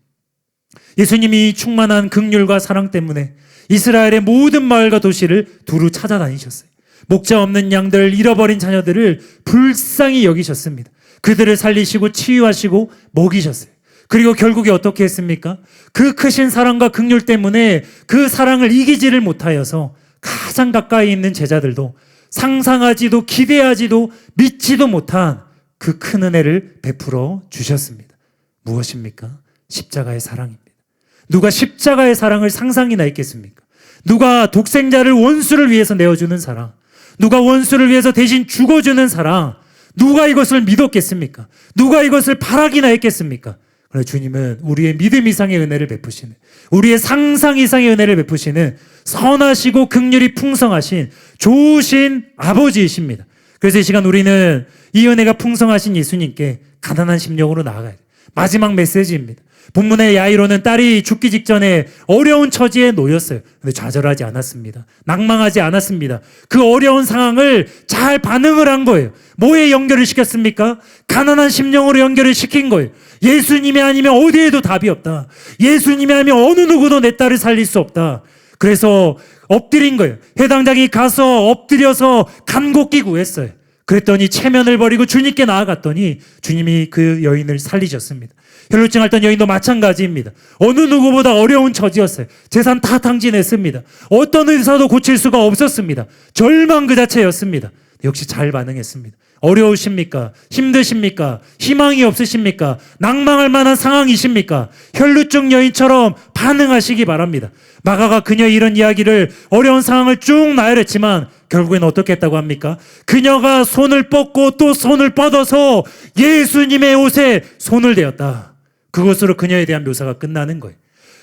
B: 예수님이 충만한 긍휼과 사랑 때문에 이스라엘의 모든 마을과 도시를 두루 찾아다니셨어요. 목자 없는 양들, 잃어버린 자녀들을 불쌍히 여기셨습니다. 그들을 살리시고 치유하시고 먹이셨어요. 그리고 결국에 어떻게 했습니까? 그 크신 사랑과 긍휼 때문에 그 사랑을 이기지를 못하여서 가장 가까이 있는 제자들도 상상하지도 기대하지도 믿지도 못한 그 큰 은혜를 베풀어 주셨습니다. 무엇입니까? 십자가의 사랑입니다. 누가 십자가의 사랑을 상상이나 했겠습니까? 누가 독생자를 원수를 위해서 내어주는 사랑, 누가 원수를 위해서 대신 죽어주는 사랑, 누가 이것을 믿었겠습니까? 누가 이것을 바라기나 했겠습니까? 그러나 주님은 우리의 믿음 이상의 은혜를 베푸시는, 우리의 상상 이상의 은혜를 베푸시는 선하시고 긍휼이 풍성하신 좋으신 아버지이십니다. 그래서 이 시간 우리는 이 은혜가 풍성하신 예수님께 가난한 심령으로 나아가야 돼요. 마지막 메시지입니다. 본문의 야이로는 딸이 죽기 직전에 어려운 처지에 놓였어요. 근데 좌절하지 않았습니다. 낭망하지 않았습니다. 그 어려운 상황을 잘 반응을 한 거예요. 뭐에 연결을 시켰습니까? 가난한 심령으로 연결을 시킨 거예요. 예수님이 아니면 어디에도 답이 없다. 예수님이 아니면 어느 누구도 내 딸을 살릴 수 없다. 그래서 엎드린 거예요. 해당장이 가서 엎드려서 간곡히 구했어요. 그랬더니 체면을 버리고 주님께 나아갔더니 주님이 그 여인을 살리셨습니다. 혈루증 앓던 여인도 마찬가지입니다. 어느 누구보다 어려운 처지였어요. 재산 다 탕진했습니다. 어떤 의사도 고칠 수가 없었습니다. 절망 그 자체였습니다. 역시 잘 반응했습니다. 어려우십니까? 힘드십니까? 희망이 없으십니까? 낭망할 만한 상황이십니까? 혈루증 여인처럼 반응하시기 바랍니다. 마가가 그녀의 이런 이야기를 어려운 상황을 쭉 나열했지만 결국엔 어떻게 했다고 합니까? 그녀가 손을 뻗고 또 손을 뻗어서 예수님의 옷에 손을 대었다. 그것으로 그녀에 대한 묘사가 끝나는 거예요.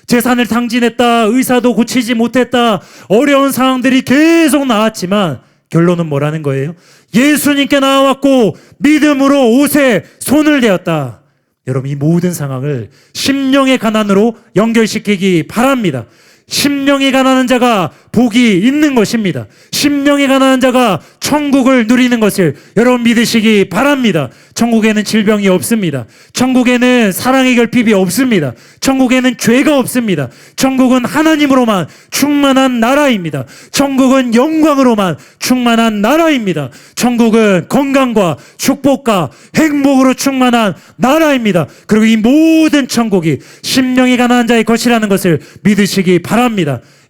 B: 재산을 탕진했다. 의사도 고치지 못했다. 어려운 상황들이 계속 나왔지만 결론은 뭐라는 거예요? 예수님께 나와왔고 믿음으로 옷에 손을 대었다. 여러분, 이 모든 상황을 심령의 가난으로 연결시키기 바랍니다. 심령이 가난한 자가 복이 있는 것입니다. 심령이 가난한 자가 천국을 누리는 것을 여러분 믿으시기 바랍니다. 천국에는 질병이 없습니다. 천국에는 사랑의 결핍이 없습니다. 천국에는 죄가 없습니다. 천국은 하나님으로만 충만한 나라입니다. 천국은 영광으로만 충만한 나라입니다. 천국은 건강과 축복과 행복으로 충만한 나라입니다. 그리고 이 모든 천국이 심령이 가난한 자의 것이라는 것을 믿으시기 바랍니다.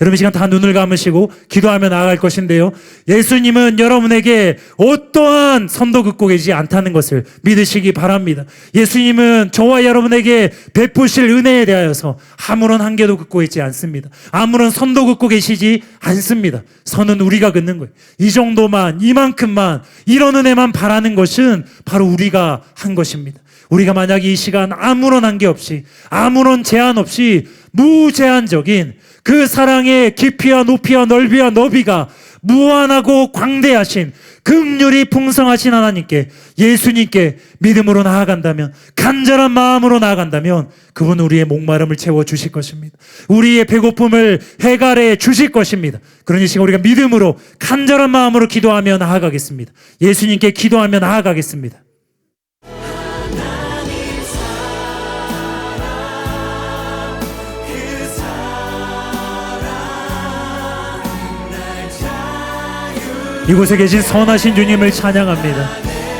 B: 여러분, 이 시간 다 눈을 감으시고 기도하며 나아갈 것인데요, 예수님은 여러분에게 어떠한 선도 긋고 계시지 않다는 것을 믿으시기 바랍니다. 예수님은 저와 여러분에게 베푸실 은혜에 대하여서 아무런 한계도 긋고 있지 않습니다. 아무런 선도 긋고 계시지 않습니다. 선은 우리가 긋는 거예요. 이 정도만, 이만큼만, 이런 은혜만 바라는 것은 바로 우리가 한 것입니다. 우리가 만약 이 시간 아무런 한계 없이, 아무런 제한 없이 무제한적인 그 사랑의 깊이와 높이와 넓이와 너비가 무한하고 광대하신, 긍휼이 풍성하신 하나님께, 예수님께 믿음으로 나아간다면, 간절한 마음으로 나아간다면 그분 우리의 목마름을 채워주실 것입니다. 우리의 배고픔을 해갈해 주실 것입니다. 그러니 시간 우리가 믿음으로 간절한 마음으로 기도하며 나아가겠습니다. 예수님께 기도하며 나아가겠습니다. 이곳에 계신 선하신 주님을 찬양합니다.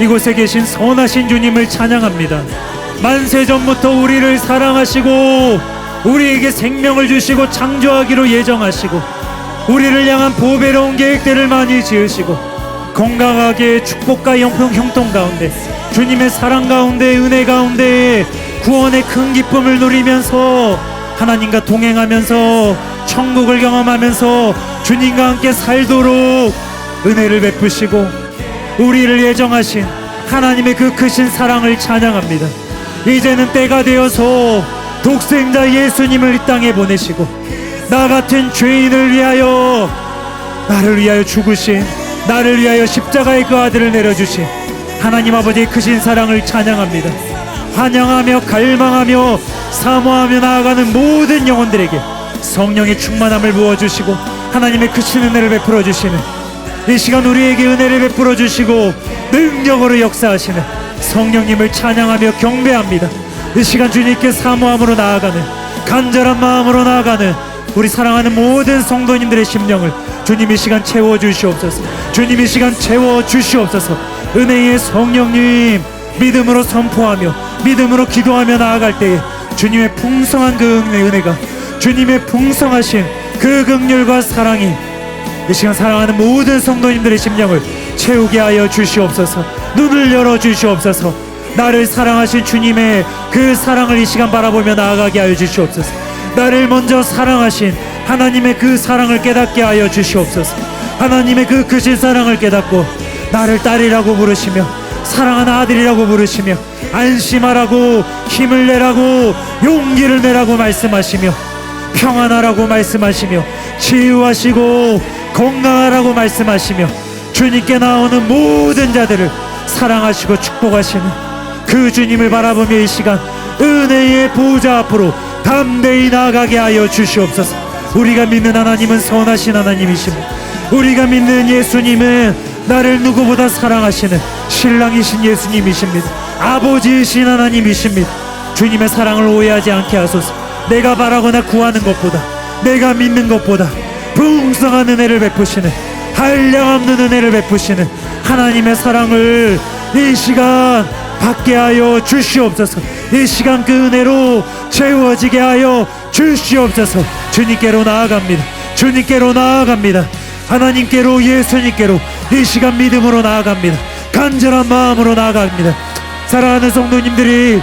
B: 이곳에 계신 선하신 주님을 찬양합니다. 만세 전부터 우리를 사랑하시고 우리에게 생명을 주시고 창조하기로 예정하시고 우리를 향한 보배로운 계획들을 많이 지으시고 건강하게 축복과 형통 가운데, 주님의 사랑 가운데, 은혜 가운데 구원의 큰 기쁨을 누리면서 하나님과 동행하면서 천국을 경험하면서 주님과 함께 살도록 은혜를 베푸시고 우리를 예정하신 하나님의 그 크신 사랑을 찬양합니다. 이제는 때가 되어서 독생자 예수님을 이 땅에 보내시고 나 같은 죄인을 위하여, 나를 위하여 죽으신, 나를 위하여 십자가의 그 아들을 내려주신 하나님 아버지의 크신 사랑을 찬양합니다. 환영하며 갈망하며 사모하며 나아가는 모든 영혼들에게 성령의 충만함을 부어주시고 하나님의 크신 은혜를 베풀어 주시는, 이 시간 우리에게 은혜를 베풀어 주시고 능력으로 역사하시는 성령님을 찬양하며 경배합니다. 이 시간 주님께 사모함으로 나아가는, 간절한 마음으로 나아가는 우리 사랑하는 모든 성도님들의 심령을 주님 이 시간 채워주시옵소서. 주님 이 시간 채워주시옵소서. 은혜의 성령님, 믿음으로 선포하며 믿음으로 기도하며 나아갈 때에 주님의 풍성한 그 은혜가, 주님의 풍성하신 그 긍휼과 사랑이 이 시간 사랑하는 모든 성도님들의 심령을 채우게 하여 주시옵소서. 눈을 열어 주시옵소서. 나를 사랑하신 주님의 그 사랑을 이 시간 바라보며 나아가게 하여 주시옵소서. 나를 먼저 사랑하신 하나님의 그 사랑을 깨닫게 하여 주시옵소서. 하나님의 그 크신 사랑을 깨닫고 나를 딸이라고 부르시며 사랑하는 아들이라고 부르시며 안심하라고, 힘을 내라고, 용기를 내라고 말씀하시며 평안하라고 말씀하시며 치유하시고 건강하라고 말씀하시며 주님께 나오는 모든 자들을 사랑하시고 축복하시는 그 주님을 바라보며 이 시간 은혜의 보좌 앞으로 담대히 나아가게 하여 주시옵소서. 우리가 믿는 하나님은 선하신 하나님이십니다. 우리가 믿는 예수님은 나를 누구보다 사랑하시는 신랑이신 예수님이십니다. 아버지이신 하나님이십니다. 주님의 사랑을 오해하지 않게 하소서. 내가 바라거나 구하는 것보다, 내가 믿는 것보다 풍성한 은혜를 베푸시는, 한량없는 은혜를 베푸시는 하나님의 사랑을 이 시간 받게 하여 주시옵소서. 이 시간 그 은혜로 채워지게 하여 주시옵소서. 주님께로 나아갑니다. 주님께로 나아갑니다. 하나님께로, 예수님께로 이 시간 믿음으로 나아갑니다. 간절한 마음으로 나아갑니다. 사랑하는 성도님들이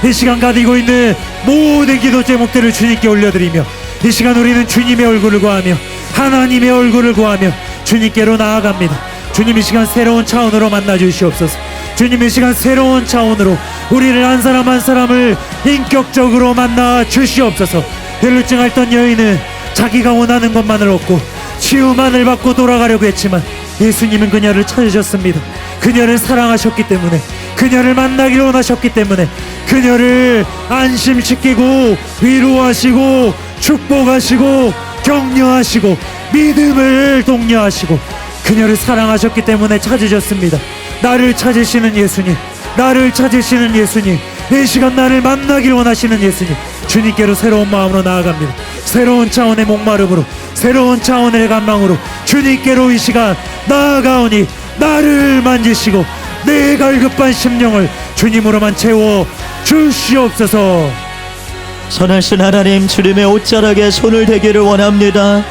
B: 이 시간 가지고 있는 모든 기도 제목들을 주님께 올려드리며, 이 시간 우리는 주님의 얼굴을 구하며 하나님의 얼굴을 구하며 주님께로 나아갑니다. 주님 이 시간 새로운 차원으로 만나 주시옵소서. 주님 이 시간 새로운 차원으로 우리를 한 사람 한 사람을 인격적으로 만나 주시옵소서. 혈루증 앓던 여인은 자기가 원하는 것만을 얻고 치유만을 받고 돌아가려고 했지만 예수님은 그녀를 찾으셨습니다. 그녀를 사랑하셨기 때문에, 그녀를 만나기를 원하셨기 때문에 그녀를 안심시키고 위로하시고 축복하시고 격려하시고 믿음을 독려하시고 그녀를 사랑하셨기 때문에 찾으셨습니다. 나를 찾으시는 예수님, 나를 찾으시는 예수님, 이 시간 나를 만나기를 원하시는 예수님, 주님께로 새로운 마음으로 나아갑니다. 새로운 차원의 목마름으로, 새로운 차원의 간망으로 주님께로 이 시간 나아가오니 나를 만지시고 내 갈급한 심령을 주님으로만 채워 주시옵소서.
C: 선하신 하나님, 주님의 옷자락에 손을 대기를 원합니다.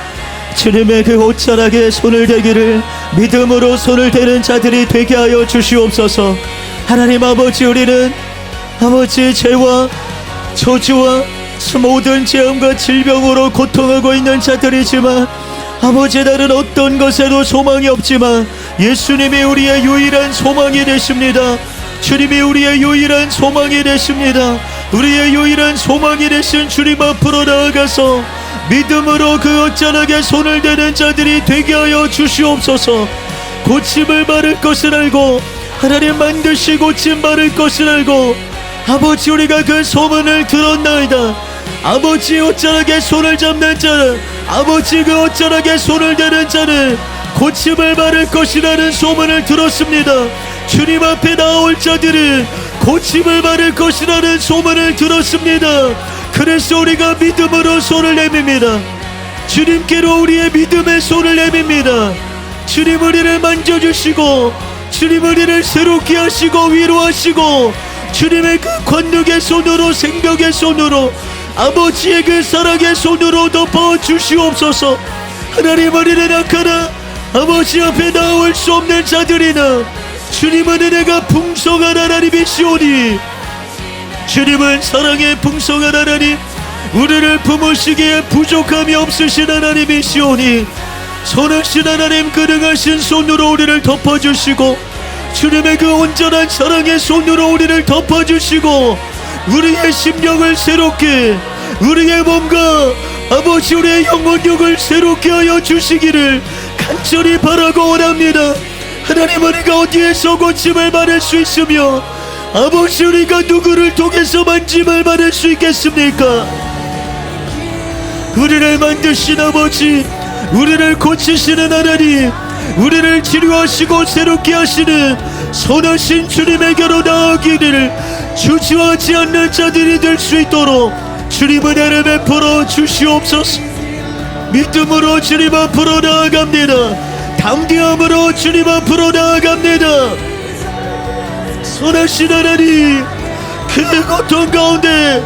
C: 주님의 그 옷자락에 손을 대기를 믿음으로 손을 대는 자들이 되게 하여 주시옵소서. 하나님 아버지, 우리는 아버지 죄와 저주와 모든 재앙과 질병으로 고통하고 있는 자들이지만 아버지, 다른 어떤 것에도 소망이 없지만 예수님이 우리의 유일한 소망이 되십니다. 주님이 우리의 유일한 소망이 되십니다. 우리의 유일한 소망이 되신 주님 앞으로 나아가서 믿음으로 그 옷자락에 손을 대는 자들이 되게 하여 주시옵소서. 고침을 받을 것을 알고, 하나님 반드시 고침 받을 것을 알고, 아버지 우리가 그 소문을 들었나이다. 아버지 옷자락에 손을 잡는 자는, 아버지 그 옷자락에 손을 대는 자는 고침을 받을 것이라는 소문을 들었습니다. 주님 앞에 나올 자들은 고침을 받을 것이라는 소문을 들었습니다. 그래서 우리가 믿음으로 손을 내밉니다. 주님께로 우리의 믿음의 손을 내밉니다. 주님 우리를 만져주시고, 주님 우리를 새롭게 하시고 위로하시고, 주님의 그 권능의 손으로, 생명의 손으로, 아버지의 그 사랑의 손으로 덮어 주시옵소서. 하나님, 우리는 악하나 아버지 앞에 나올 수 없는 자들이나 주님은 은혜가 풍성한 하나님이시오니, 주님은 사랑의 풍성한 하나님, 우리를 품으시기에 부족함이 없으신 하나님이시오니, 선하신 하나님, 그능하신 손으로 우리를 덮어주시고, 주님의 그 온전한 사랑의 손으로 우리를 덮어주시고, 우리의 심령을 새롭게, 우리의 몸과 아버지 우리의 영혼력을 새롭게 하여 주시기를 간절히 바라고 원합니다. 하나님, 우리가 어디에서 고침을 받을 수 있으며 아버지 우리가 누구를 통해서 만짐을 받을 수 있겠습니까? 우리를 만드신 아버지, 우리를 고치시는 하나님, 우리를 치료하시고 새롭게 하시는 선하신 주님에게로 나아가기를 주저하지 않는 자들이 될 수 있도록 주님 은혜를 베풀어 주시옵소서. 믿음으로 주님 앞으로 나아갑니다. 담대함으로 주님 앞으로 나아갑니다. 선하신 하나님, 그 고통 가운데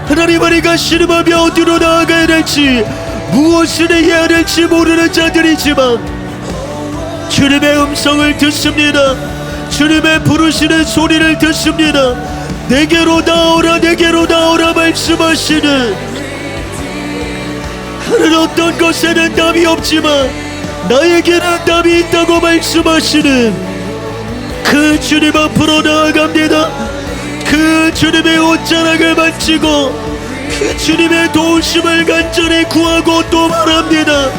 C: 하나님, 우리가 신음하며 어디로 나아가야 될지, 무엇을 해야 될지 모르는 자들이지만 주님의 음성을 듣습니다. 주님의 부르시는 소리를 듣습니다. 내게로 나오라, 내게로 나오라 말씀하시는, 다른 어떤 것에는 답이 없지만 나에게는 답이 있다고 말씀하시는 그 주님 앞으로 나아갑니다. 그 주님의 옷자락을 만지고 그 주님의 도우심을 간절히 구하고 또 바랍니다.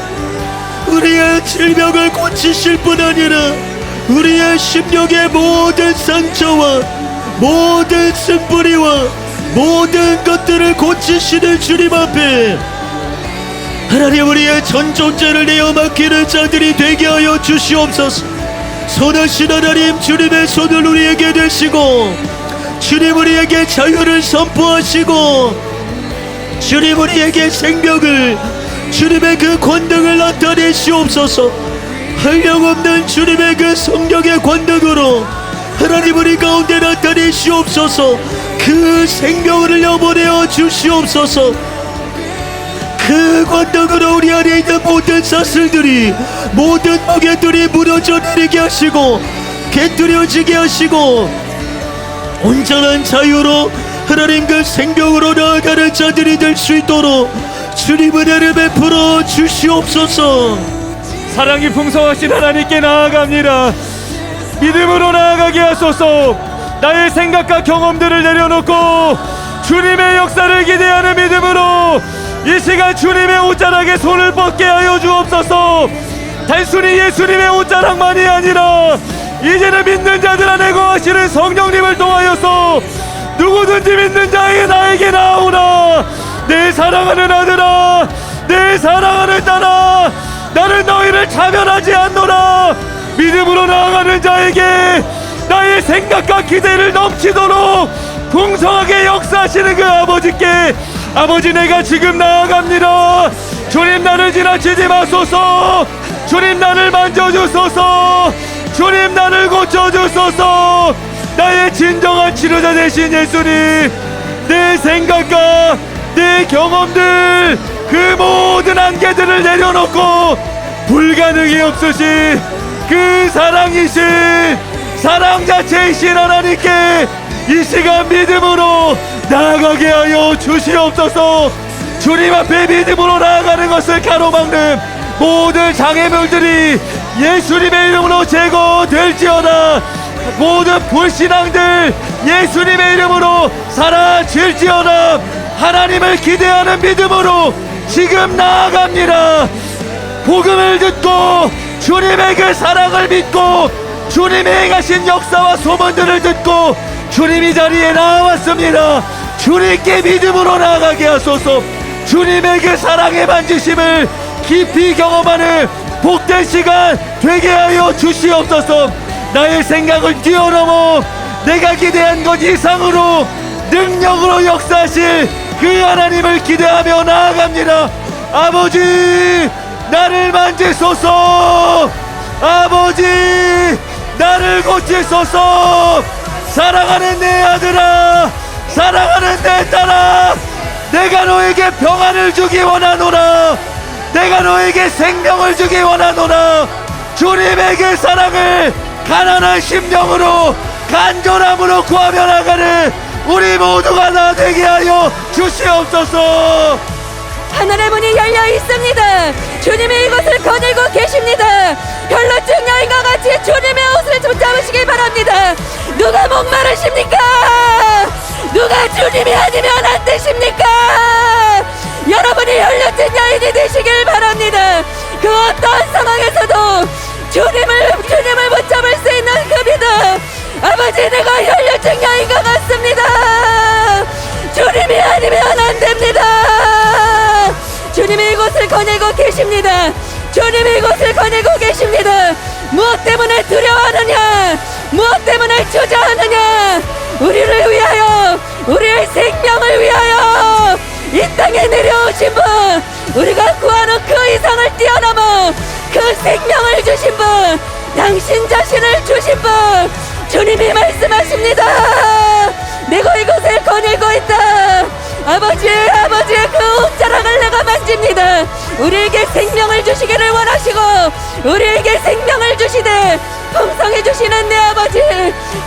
C: 우리의 질병을 고치실 뿐 아니라 우리의 심령의 모든 상처와 모든 쓴뿌리와 모든 것들을 고치시는 주님 앞에 하나님 우리의 전 존재를 내어 맡기는 자들이 되게 하여 주시옵소서. 선하신 하나님, 주님의 손을 우리에게 대시고 주님 우리에게 자유를 선포하시고 주님 우리에게 생명을, 주님의 그 권능을 나타내시옵소서. 한량없는 주님의 그 성령의 권능으로 하나님 우리 가운데 나타내시옵소서. 그 생명을 내어보내어 주시옵소서. 그 권능으로 우리 안에 있는 모든 사슬들이, 모든 무게들이 무너져 내리게 하시고 깨뜨려지게 하시고 온전한 자유로 하나님 그 생명으로 나아가는 자들이 될 수 있도록 주님 은혜를 베풀어 주시옵소서.
D: 사랑이 풍성하신 하나님께 나아갑니다. 믿음으로 나아가게 하소서. 나의 생각과 경험들을 내려놓고 주님의 역사를 기대하는 믿음으로 이 시간 주님의 옷자락에 손을 뻗게 하여 주옵소서. 단순히 예수님의 옷자락만이 아니라 이제는 믿는 자들 안에 거하시는 성령님을 통하여서 누구든지 믿는 자에게 나에게 나오라. 내 사랑하는 아들아, 내 사랑하는 딸아, 나는 너희를 차별하지 않노라. 믿음으로 나아가는 자에게 나의 생각과 기대를 넘치도록 풍성하게 역사하시는 그 아버지께, 아버지 내가 지금 나아갑니다. 주님 나를 지나치지 마소서. 주님 나를 만져주소서. 주님 나를 고쳐주소서. 나의 진정한 치료자 되신 예수님, 내 생각과 내 경험들 그 모든 한계들을 내려놓고 불가능이 없으신 그 사랑이신, 사랑 자체이신 하나님께 이 시간 믿음으로 나아가게 하여 주시옵소서. 주님 앞에 믿음으로 나아가는 것을 가로막는 모든 장애물들이 예수님의 이름으로 제거될지어다. 모든 불신앙들 예수님의 이름으로 사라질지어다. 하나님을 기대하는 믿음으로 지금 나아갑니다. 복음을 듣고 주님의 그 사랑을 믿고 주님이 행하신 역사와 소문들을 듣고 주님이 자리에 나왔습니다. 주님께 믿음으로 나아가게 하소서. 주님의 그 사랑의 만지심을 깊이 경험하는 복된 시간 되게 하여 주시옵소서. 나의 생각을 뛰어넘어 내가 기대한 것 이상으로 능력으로 역사하실 그 하나님을 기대하며 나아갑니다. 아버지 나를 만지소서. 아버지 나를 고치소서. 사랑하는 내 아들아, 사랑하는 내 딸아, 내가 너에게 평안을 주기 원하노라. 내가 너에게 생명을 주기 원하노라. 주님의 그 사랑을 가난한 심령으로 간절함으로 구하며 나가는 우리 모두가 다 되게 하여 주시옵소서.
E: 하늘의 문이 열려 있습니다. 주님이 이것을 거닐고 계십니다. 혈루증 여인과 같이 주님의 옷을 붙잡으시길 바랍니다. 누가 목마르십니까? 누가 주님이 아니면 안 되십니까? 여러분이 혈루증 여인이 되시길 바랍니다. 그 어떤 상황에서도 주님을 붙잡을 수 있는 그 믿음. 아버지 내가 혈루증 여인과 같습니다. 주님이 아니면 안 됩니다. 주님이 이곳을 거닐고 계십니다. 주님이 이곳을 거닐고 계십니다. 무엇 때문에 두려워하느냐? 무엇 때문에 주저하느냐? 우리를 위하여, 우리의 생명을 위하여 이 땅에 내려오신 분, 우리가 구하는 그 이상을 뛰어넘어 그 생명을 주신 분, 당신 자신을 주신 분, 주님이 말씀하십니다. 내가 이곳을 거닐고 있다. 아버지의 그 옷자락을 내가 만집니다. 우리에게 생명을 주시기를 원하시고 우리에게 생명을 주시되 풍성해 주시는 내 아버지,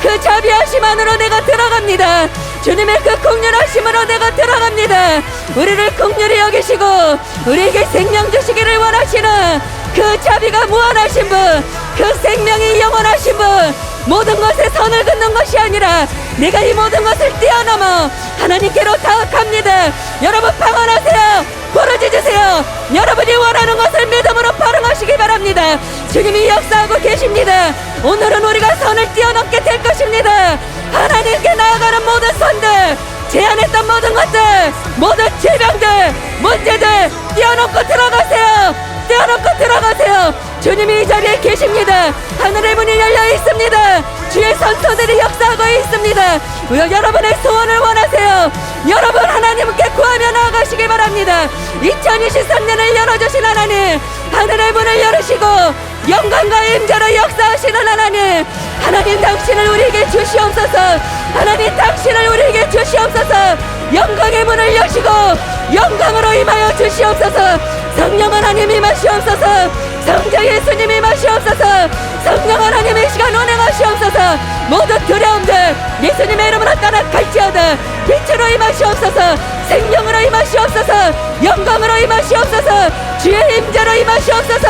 E: 그 자비하심 안으로 내가 들어갑니다. 주님의 그 긍휼하심으로 내가 들어갑니다. 우리를 긍휼히 여기시고 우리에게 생명 주시기를 원하시는 그 자비가 무한하신 분, 그 생명이 영원하신 분, 모든 것에 선을 긋는 것이 아니라 내가 이 모든 것을 뛰어넘어 하나님께로 다가갑니다. 여러분 방언하세요. 부르짖으세요. 여러분이 원하는 것을 믿음으로 발언하시기 바랍니다. 주님이 역사하고 계십니다. 오늘은 우리가 선을 뛰어넘게 될 것입니다. 하나님께 나아가는 모든 선들, 제안했던 모든 것들, 모든 질병들, 문제들 뛰어넘고 들어가세요. 뛰어넘고 들어가세요. 주님이 이 자리에 계십니다. 하늘의 문이 열려 있습니다. 주의 선소들이 역사하고 있습니다. 여러분의 소원을 원하세요. 여러분 하나님께 구하며 나아가시기 바랍니다. 2023년을 열어주신 하나님, 하늘의 문을 열으시고 영광과 임재로 역사하시는 하나님, 하나님 당신을 우리에게 주시옵소서. 하나님 당신을 우리에게 주시옵소서. 영광의 문을 여시고 영광으로 임하여 주시옵소서. 성령 하나님 임하시옵소서. 성자 예수님 임하시옵소서. 성령 하나님 이 시간 운행하시옵소서. 모든 두려움들 예수님의 이름으로 떠나갈지어다. 빛으로 임하시옵소서. 생명으로 임하시옵소서. 영광으로 임하시옵소서. 주의 임재로 임하시옵소서.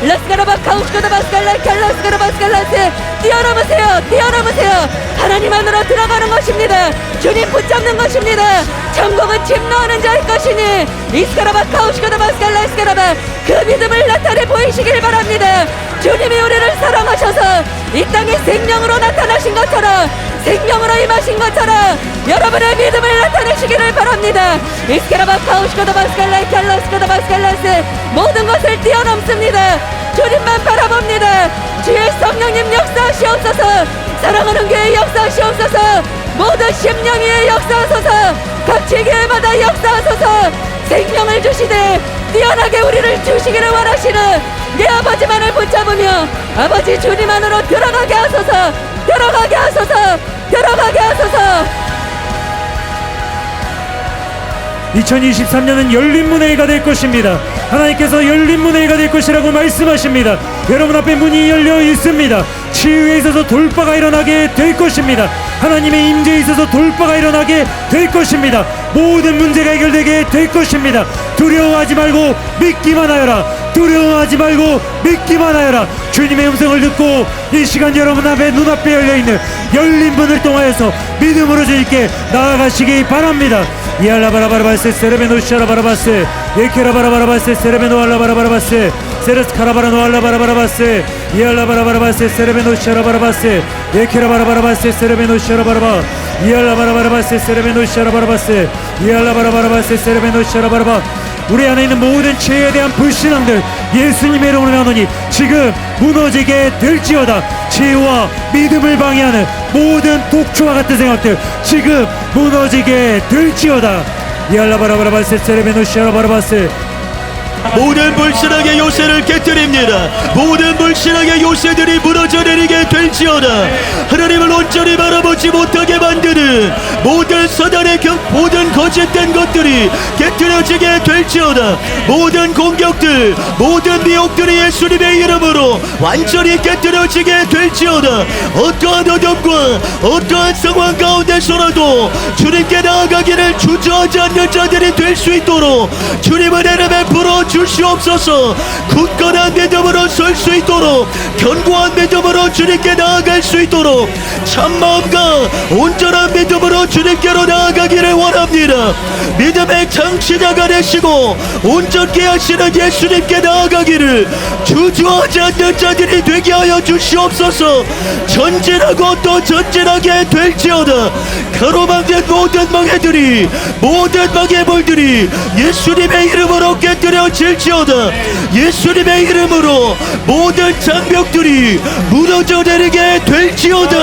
E: 라스카라바 카우스카다 바스칼라 캘라스카라 바스칼라스. 뛰어넘으세요. 뛰어넘으세요. 하나님 안으로 들어가는 것입니다. 주님 붙잡는 것입니다. 천국은 침노하는 자의 것이니 이스카라바 카우스카다 바스칼라 이스카라바, 그 믿음을 나타내 보이시길 바랍니다. 주님이 우리를 사랑하셔서 이 땅에 생명으로 나타나신 것처럼, 생명으로 임하신 것처럼 여러분의 믿음을 나타내시기를 바랍니다. 이스카라바 카우스카다 바스칼라 캘라스카다 바스칼라스. 모든 것을 뛰어넘습니다. 주님만 바라봅니다. 주의 성령님 역사하시옵소서. 사랑하는 교회 역사하시옵소서. 모든 심령 위에 역사하소서. 각지 교회마다 역사하소서. 생명을 주시되 뛰어나게 우리를 주시기를 원하시는 내 아버지만을 붙잡으며 아버지 주님 안으로 들어가게 하소서. 들어가게 하소서. 들어가게 하소서.
F: 2023년은 열린 문회가 될 것입니다. 하나님께서 열린 문회가 될 것이라고 말씀하십니다. 여러분 앞에 문이 열려 있습니다. 치유에 있어서 돌파가 일어나게 될 것입니다. 하나님의 임재에 있어서 돌파가 일어나게 될 것입니다. 모든 문제가 해결되게 될 것입니다. 두려워하지 말고 믿기만 하여라. 두려워하지 말고 믿기만 하여라. 주님의 음성을 듣고 이 시간 여러분 앞에 눈앞에 열려있는 열린 문을 통하여서 믿음으로 주님께 나아가시기 바랍니다. 이알라바라바라바스 세레베노시아라바라바스 예케라바라바라바스 세레베노알라바라바라바스 세레스카라바라노알라바라바라바스 이알라바라바라바스 세레베노시아라바라바스 예케라바라바라바스 세레베노시아라바라바 이알라바라바라바스 세레베노시아라바라바스 이알라바라바라바스 세레베노시아라바라바. 우리 안에 있는 모든 죄에 대한 불신앙들 예수님의 이름으로 나오니 지금 무너지게 될지어다. 죄와 믿음을 방해하는 모든 독초와 같은 생각들 지금 무너지게 될지어다. 이알라바라바라바스 세레베노시아라바라바스.
C: 모든 불신앙의 요새를 깨뜨립니다. 모든 불신앙의 요새들이 무너져 내리게 될지어다. 하나님을 온전히 바라보지 못하게 만드는 모든 사단의 모든 거짓된 것들이 깨뜨려지게 될지어다. 모든 공격들, 모든 미혹들이 예수님의 이름으로 완전히 깨뜨려지게 될지어다. 어떠한 어둠과 어떠한 상황 가운데서라도 주님께 나아가기를 주저하지 않는 자들이 될 수 있도록 주님의 이름에 불어 주시옵소서. 굳건한 믿음으로 설 수 있도록, 견고한 믿음으로 주님께 나아갈 수 있도록, 참마음과 온전한 믿음으로 주님께로 나아가기를 원합니다. 믿음의 창시자가 되시고 온전케 하시는 예수님께 나아가기를 주저하지 않는 자들이 되게 하여 주시옵소서. 전진하고 또 전진하게 될지어다. 가로막는 모든 망해들이, 모든 망해물들이 예수님의 이름으로 깨뜨려질지어다. 예수님의 이름으로 모든 장벽들이 무너져 내리게 될지어다.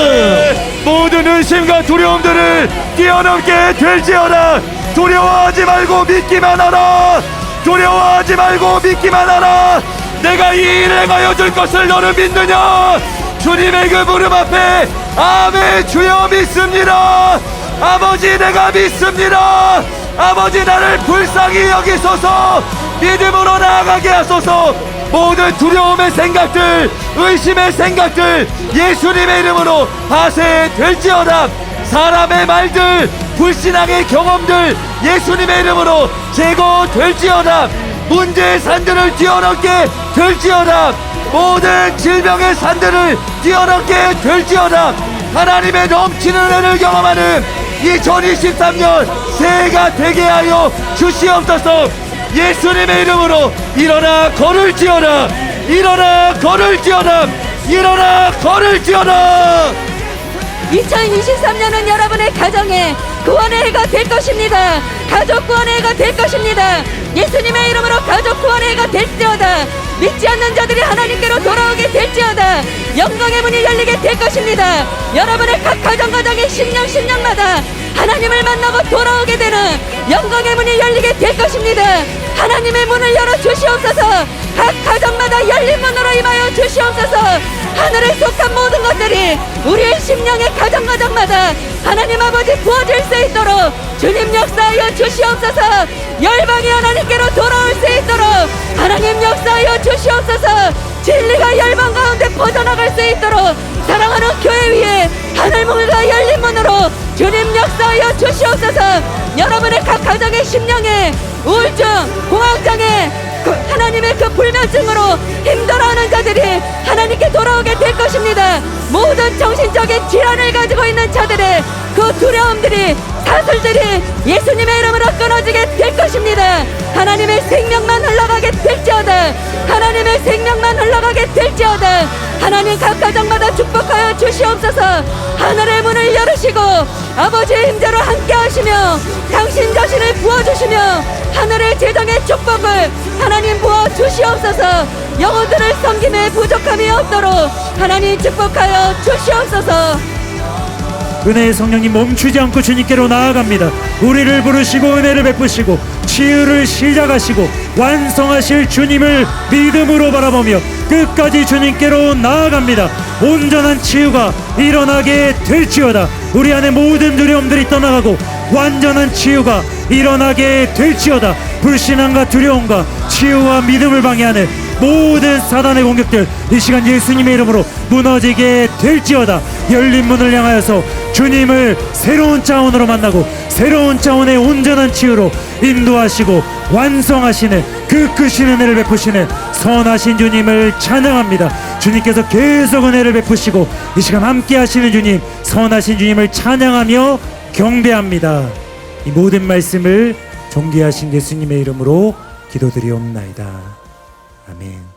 D: 모든 의심과 두려움들을 뛰어넘게 될지어다. 두려워하지 말고 믿기만 하라. 두려워하지 말고 믿기만 하라. 내가 이 일을 행하여 줄 것을 너는 믿느냐? 주님의 그 무릎 앞에 아멘. 주여 믿습니다. 아버지 내가 믿습니다. 아버지 나를 불쌍히 여기소서. 믿음으로 나아가게 하소서. 모든 두려움의 생각들, 의심의 생각들 예수님의 이름으로 파쇄될지어다. 사람의 말들, 불신앙의 경험들 예수님의 이름으로 제거될지어다. 문제의 산들을 뛰어넘게 될지어다. 모든 질병의 산들을 뛰어넘게 될지어다. 하나님의 넘치는 은혜를 경험하는 2023년 새해가 되게 하여 주시옵소서. 예수님의 이름으로 일어나 걸을지어다. 일어나 걸을지어다. 일어나 걸을지어다.
E: 2023년은 여러분의 가정에, 구원의 해가 될 것입니다. 가족 구원의 해가 될 것입니다. 예수님의 이름으로 가족 구원의 해가 될지어다. 믿지 않는 자들이 하나님께로 돌아오게 될지어다. 영광의 문이 열리게 될 것입니다. 여러분의 각 가정가정의 심령마다 하나님을 만나고 돌아오게 되는 영광의 문이 열리게 될 것입니다. 하나님의 문을 열어 주시옵소서. 각 가정마다 열린 문으로 임하여 주시옵소서. 하늘에 속한 모든 것들이 우리의 심령의 가정마다 하나님 아버지 부어질 수 있도록 주님 역사하여 주시옵소서. 열방이 하나님께로 돌아올 수 있도록 하나님 역사하여 주시옵소서. 진리가 열방 가운데 퍼져나갈 수 있도록 사랑하는 교회 위에 하늘문과 열린 문으로 주님 역사하여 주시옵소서. 여러분의 각 가정의 심령에 우울증, 공황장애, 하나님의 그 불면증으로 힘들어하는 자들이 하나님께 돌아오게 될 것입니다. 모든 정신적인 질환을 가지고 있는 자들의 그 두려움들이, 사슬들이 예수님의 이름으로 끊어지게 될 것입니다. 하나님의 생명만 흘러가게 될지어다. 하나님의 생명만 흘러가게 될지어다. 하나님 각 가정마다 축복하여 주시옵소서. 하늘의 문을 열으시고 아버지의 힘대로 함께 하시며 당신 자신을 부어주시며 하늘의 재정의 축복을 하나님 부어 주시옵소서. 영혼들을 섬김에 부족함이 없도록 하나님 축복하여 주시옵소서.
F: 은혜의 성령님 멈추지 않고 주님께로 나아갑니다. 우리를 부르시고 은혜를 베푸시고 치유를 시작하시고 완성하실 주님을 믿음으로 바라보며 끝까지 주님께로 나아갑니다. 온전한 치유가 일어나게 될지어다. 우리 안에 모든 두려움들이 떠나가고 완전한 치유가 일어나게 될지어다. 불신앙과 두려움과 치유와 믿음을 방해하는 모든 사단의 공격들 이 시간 예수님의 이름으로 무너지게 될지어다. 열린 문을 향하여서 주님을 새로운 차원으로 만나고 새로운 차원의 온전한 치유로 인도하시고 완성하시는 그 크신 은혜를 베푸시는 선하신 주님을 찬양합니다. 주님께서 계속 은혜를 베푸시고 이 시간 함께 하시는 주님, 선하신 주님을 찬양하며 경배합니다. 이 모든 말씀을 존귀하신 예수님의 이름으로 기도드리옵나이다. 아멘.